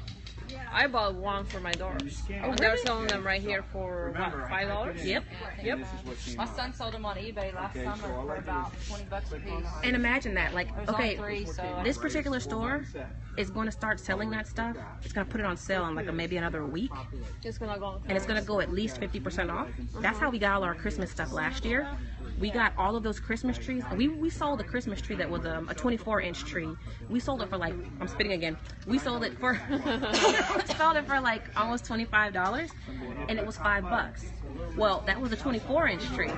I bought one for my doors. And they're selling them right here for what, $5? Yep. Yep. My son sold them on eBay last summer for about $20 a piece. And imagine that. Like, There's okay, only 3, so this particular store is going to start selling that stuff. It's going to put it on sale in like maybe another week. It's gonna go. And it's going to go at least 50% off. That's how we got all our Christmas stuff last year. We got all of those Christmas trees. We sold a Christmas tree that was a 24-inch tree. We sold it for like, I'm spitting again. We sold it for like almost $25, and it was $5. Well, that was a 24-inch tree.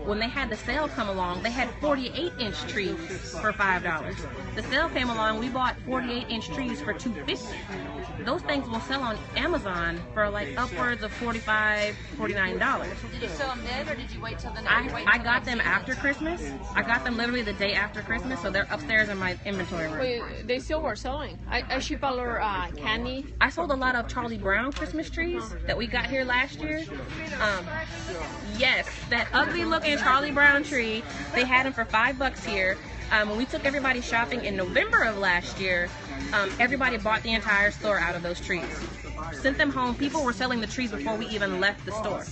When they had the sale come along, they had 48-inch trees for $5. The sale came along, we bought 48-inch trees for $2.50. Those things will sell on Amazon for like upwards of $45, $49. did you sell them then, or did you wait till the next? I got them after Christmas. I got them literally the day after Christmas, so they're upstairs in my inventory room. Wait, they still were selling. I ship a lot of candy. I sold a lot of Charlie Brown Christmas trees that we got here last year. Yes, that ugly looking Charlie Brown tree. They had them for $5 here. When we took everybody shopping in November of last year, everybody bought the entire store out of those trees. Sent them home. People were selling the trees before we even left the store.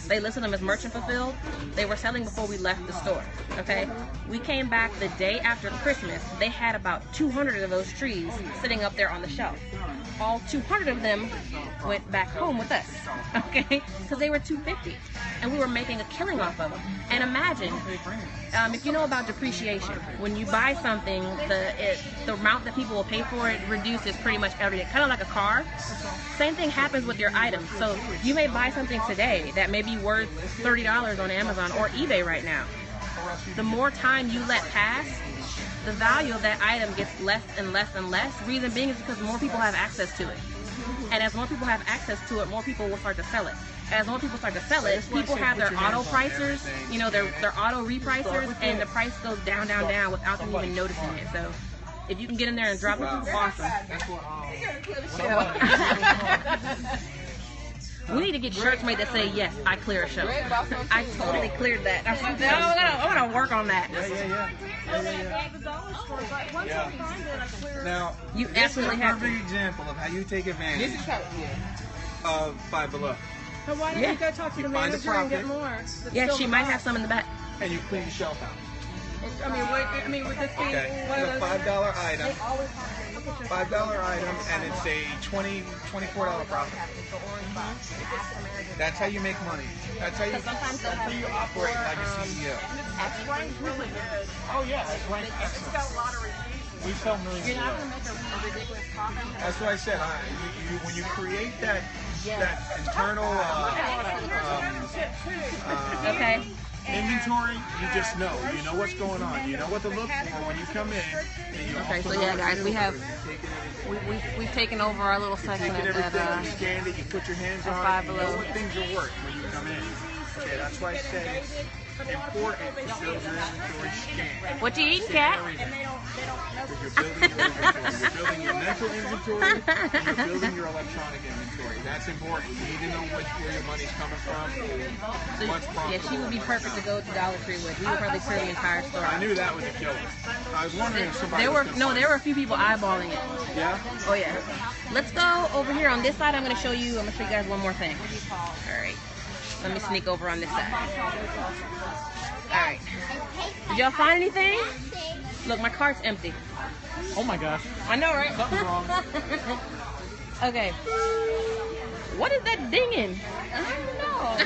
They listed them as merchant fulfilled. They were selling before we left the store. Okay, we came back the day after Christmas. They had about 200 of those trees sitting up there on the shelf. All 200 of them went back home with us. Okay, because they were $2.50, and we were making a killing off of them. And imagine, if you know about depreciation, when you buy something, the amount that people will pay for it reduces pretty much every day, kind of like a car. Same thing happens with your items. So you may buy something today that may be worth $30 on Amazon or eBay right now. The more time you let pass, the value of that item gets less and less and less. Reason being is because more people have access to it. And as more people have access to it, more people will start to sell it. As more people start to sell it, people have their auto pricers, their auto repricers, and the price goes down, down, down without them even noticing it. So If you can get in there and drop it, awesome. We need to get shirts made that say, yes, I clear a show. I totally cleared that. I'm gonna work on that. Now, You absolutely this is a have to. perfect example of how you take advantage of Five Below. So why don't you go talk to the Find the manager and get profit. more? Yeah, she might have some in the back. And you clean the shelf out. Would this be Okay, one it's of a those? $5 item. $5 item, and it's a $24 profit. That's how you make money. That's how you operate like a CEO. Oh yeah, it's ranked excellent. We sell millions of those. That's what I said. When you create that internal Okay. inventory, you just know. You know what's going on. You know what to look for when you come in. And you Okay, also so know yeah, what to guys, do we have with it. we've taken over our little section Taking at everything, you scanned it, you put your hands on Five it, you know Below. what things are worth when you come in. Okay, that's why I say it's important to build your inventory scan. What you eating, cat? Because you're building your inventory. You're building your mental inventory, and you're building your electronic inventory. That's important. You need to know where your money's coming from. What's Yeah, profitable. she would be perfect to go to Dollar Tree with. We would probably clear the entire store. I knew that was a killer. I was wondering if somebody There was were gonna there were a few people eyeballing it. Yeah? Oh yeah. Let's go over here on this side. I'm gonna show you guys one more thing. All right. Let me sneak over on this side. All right. Did y'all find anything? Look, my cart's empty. Oh my gosh. I know, right? Something's wrong. Okay. What is that dinging? I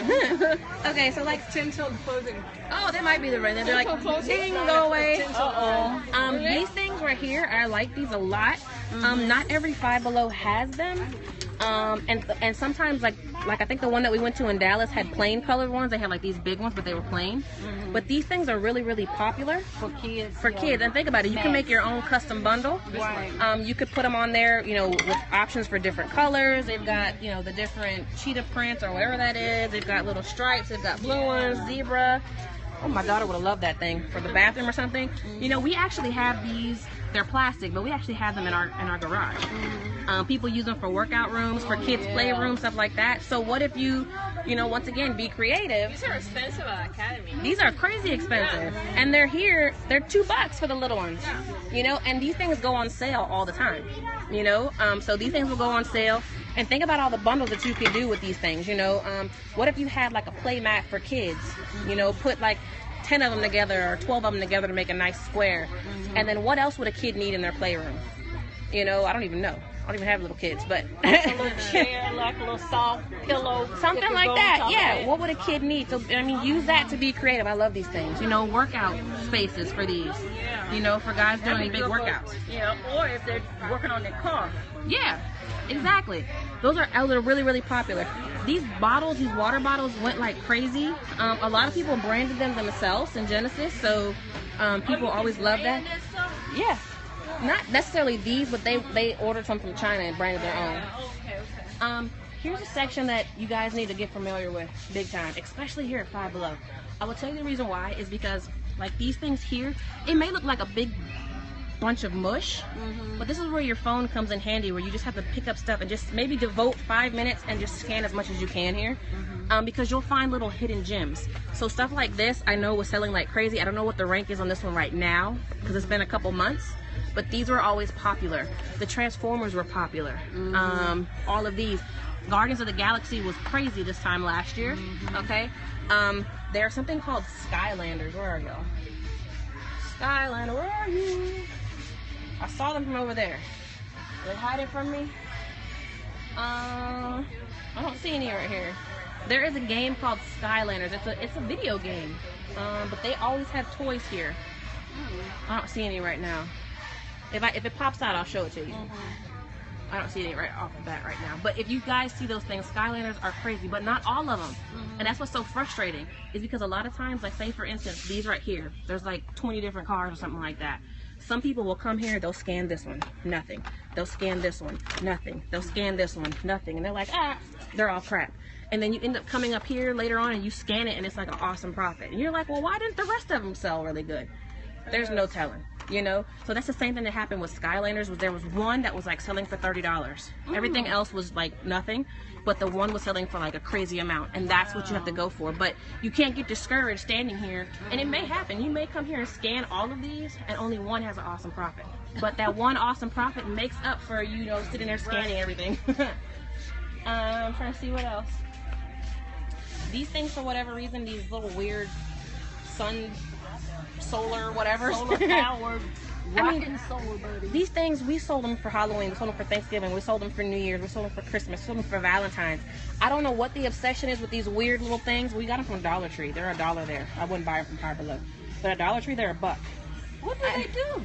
don't know. Okay, so like Tinted clothing. oh, that might be the right. They're like, ding, go away. Uh-oh. These things right here, I like these a lot. Not every Five Below has them. And sometimes like I think the one that we went to in Dallas had plain colored ones. They had like these big ones, but they were plain. But these things are really, really popular For kids. for kids. And think about it, you can make your own custom bundle. Right. You could put them on there, you know, with options for different colors. They've got, you know, the different cheetah prints or whatever that is. They've got little stripes. They've got blue ones, zebra. Oh, my daughter would have loved that thing for the bathroom or something. You know, we actually have these. They're plastic, but we actually have them in our garage. People use them for workout rooms, for kids' playroom, stuff like that. So what if you know, once again, be creative. These are expensive at Academy. These are crazy expensive, and they're here. They're $2 for the little ones, you know. And these things go on sale all the time, you know. So these things will go on sale. And think about all the bundles that you can do with these things, you know. What if you had like a play mat for kids, you know, put like 10 of them together or 12 of them together to make a nice square. And then what else would a kid need in their playroom? You know, I don't even know. I don't even have little kids, but A little chair, like a little soft pillow. something like that. Yeah, what would a kid need? So I mean, use that to be creative. I love these things. You know, workout spaces for these. You know, for guys doing big workouts. Yeah, or if they're working on their car. Yeah, exactly. Those are really, really popular. These bottles, these water bottles went like crazy. A lot of people branded them themselves in Genesis, so people always love that. Yeah, not necessarily these, but they ordered some from China and branded their own. Here's a section that you guys need to get familiar with big time, especially here at Five Below. I will tell you the reason why is because like these things here, it may look like a big bunch of mush, but this is where your phone comes in handy, where you just have to pick up stuff and just maybe devote 5 minutes and just scan as much as you can here, because you'll find little hidden gems. So stuff like this I know was selling like crazy. I don't know what the rank is on this one right now because it's been a couple months, but these were always popular. The Transformers were popular. All of these. Guardians of the Galaxy was crazy this time last year. Okay, there's something called Skylanders. Where are y'all? Skylander, where are you? I saw them from over there. Are they hiding from me? I don't see any right here. There is a game called Skylanders. It's a video game, but they always have toys here. I don't see any right now. If it pops out, I'll show it to you. I don't see any right off the bat right now. But if you guys see those things, Skylanders are crazy, but not all of them. And that's what's so frustrating, is because a lot of times, like say for instance, these right here, there's like 20 different cars or something like that. Some people will come here, they'll scan this one, nothing. They'll scan this one, nothing. They'll scan this one, nothing. And they're like, they're all crap. And then you end up coming up here later on and you scan it and it's like an awesome profit. And you're like, well, why didn't the rest of them sell really good? There's no telling. You know, so that's the same thing that happened with Skylanders. Was there was one that was like selling for $30. Everything else was like nothing, but the one was selling for like a crazy amount, and that's what you have to go for. But you can't get discouraged standing here, and it may happen. You may come here and scan all of these, and only one has an awesome profit. But that one awesome profit makes up for, you know, sitting there scanning everything. I'm trying to see what else. These things, for whatever reason, these little weird solar whatever. Solar powered, I mean, rocking solar buddy. these things, we sold them for Halloween, we sold them for Thanksgiving, we sold them for New Year's, we sold them for Christmas, we sold them for Valentine's. I don't know what the obsession is with these weird little things. We got them from Dollar Tree. They're $1 there. I wouldn't buy them from Five Below. But at Dollar Tree, they're $1. What do they do?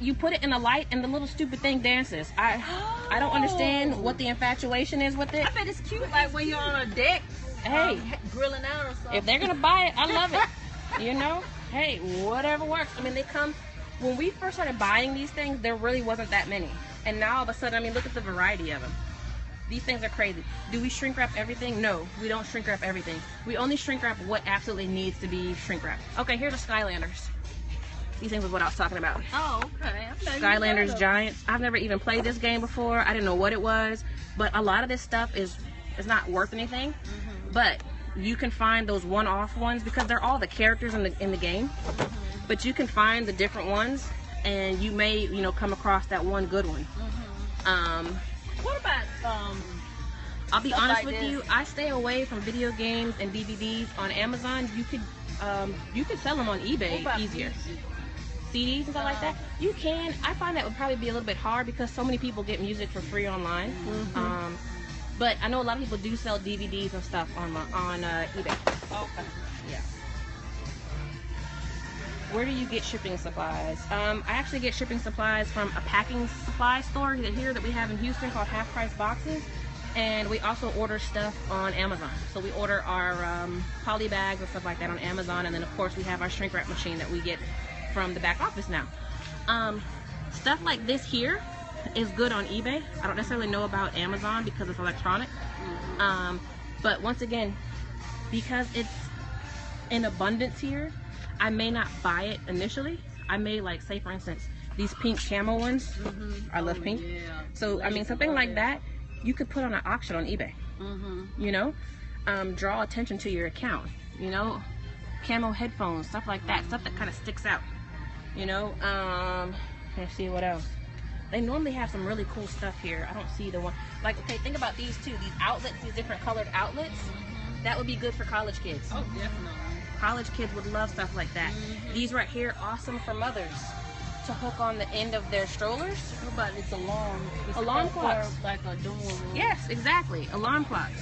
You put it in a light and the little stupid thing dances. I don't understand what the infatuation is with it. I bet it's cute, like when you're on a deck, Hey, grilling out or something. if they're gonna buy it, I love it. You know, hey, whatever works. I mean, they come. When we first started buying these things, there really wasn't that many, and now all of a sudden, I mean, look at the variety of them. These things are crazy. Do we shrink wrap everything? No, we don't shrink wrap everything. We only shrink wrap what absolutely needs to be shrink wrapped. Okay, here's the Skylanders. These things was what I was talking about. Oh, okay. Skylanders Giants. I've never even played this game before. I didn't know what it was, but a lot of this stuff is not worth anything. But you can find those one-off ones because they're all the characters in the game. But you can find the different ones, and you may, you know, come across that one good one. What about I'll be stuff honest like with this? you, I stay away from video games and DVDs on Amazon. You could sell them on what eBay about easier. music? CDs and stuff like that. You can. I find that would probably be a little bit hard because so many people get music for free online. But I know a lot of people do sell DVDs and stuff on eBay. Okay. Yeah. Where do you get shipping supplies? I actually get shipping supplies from a packing supply store here that we have in Houston called Half Price Boxes. And we also order stuff on Amazon. So we order our poly bags and stuff like that on Amazon. And then, of course, we have our shrink wrap machine that we get from the back office now. Stuff like this here is good on eBay. I don't necessarily know about Amazon because it's electronic. But once again, because it's in abundance here, I may not buy it initially. I may, like, say for instance, these pink camo ones. I love pink. Yeah. So I mean, something like that you could put on an auction on eBay. You know, draw attention to your account. You know, camo headphones, stuff like that, stuff that kind of sticks out. You know, let's see what else. They normally have some really cool stuff here. I don't see the one. Like, okay, think about these two. These outlets, these different colored outlets. That would be good for college kids. Oh, definitely. College kids would love stuff like that. These right here, awesome for mothers to hook on the end of their strollers. What about this alarm? It's Alarm for, clocks. like a door. Yes, exactly. Alarm clocks.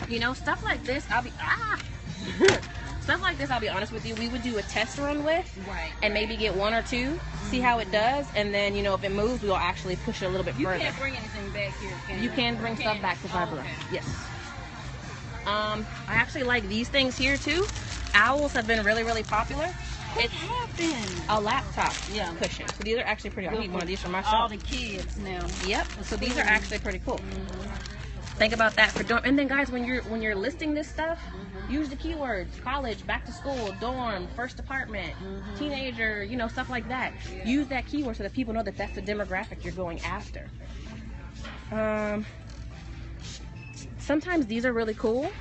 You know, stuff like this, stuff like this, I'll be honest with you, we would do a test run with, Right. and maybe get one or two, see how it does, and then, you know, if it moves, we'll actually push it a little bit You further. can't bring anything back here, can You can bring stuff back to Five Below. okay. Yes. I actually like these things here too. Owls have been really, really popular. It happened. A laptop Yeah. cushion. So these are actually pretty. I need one of these for All myself. the kids now. Yep. So these are actually pretty cool. Think about that for dorm. And then guys, when you're listing this stuff, use the keywords: college, back to school, dorm, first apartment, teenager, you know, stuff like that. Use that keyword so that people know that that's the demographic you're going after. Sometimes these are really cool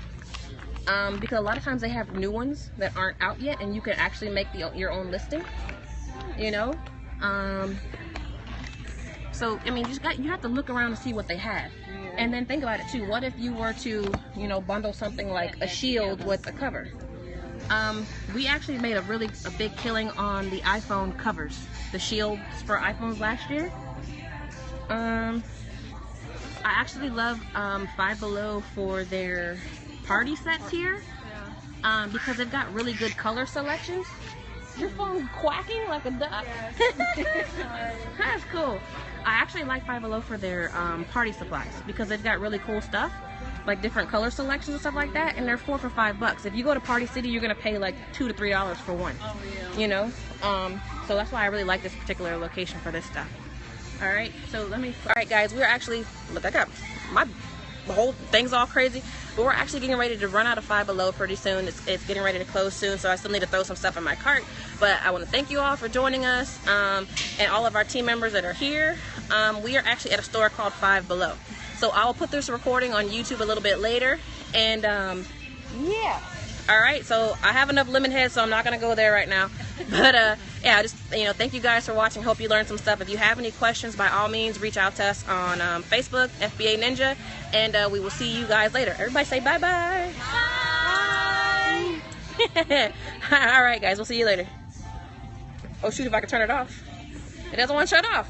because a lot of times they have new ones that aren't out yet, and you can actually make your own listing. You know. So I mean, you have to look around to see what they have. And then think about it too. What if you were to, you know, bundle something like a shield with a cover? We actually made a big killing on the iPhone covers, the shields for iPhones last year. I actually love Five Below for their party sets here because they've got really good color selections. Your phone quacking like a duck. That's cool. I actually like Five Below for their party supplies because they've got really cool stuff, like different color selections and stuff like that, and they're 4 for $5. If you go to Party City, you're gonna pay like $2 to $3 for one. Oh, yeah. You know, so that's why I really like this particular location for this stuff. All right, so all right, guys, we're actually look. I got my the whole thing's all crazy. But we're actually getting ready to run out of Five Below pretty soon. It's getting ready to close soon, so I still need to throw some stuff in my cart. But I want to thank you all for joining us, and all of our team members that are here. We are actually at a store called Five Below. So I'll put this recording on YouTube a little bit later. And yeah. All right, so I have enough lemon heads, so I'm not gonna go there right now. But yeah, just thank you guys for watching. Hope you learned some stuff. If you have any questions, by all means, reach out to us on Facebook, FBA Ninja, and we will see you guys later. Everybody say bye-bye. Bye. All right, guys, we'll see you later. Oh shoot, if I can turn it off. It doesn't want to shut off.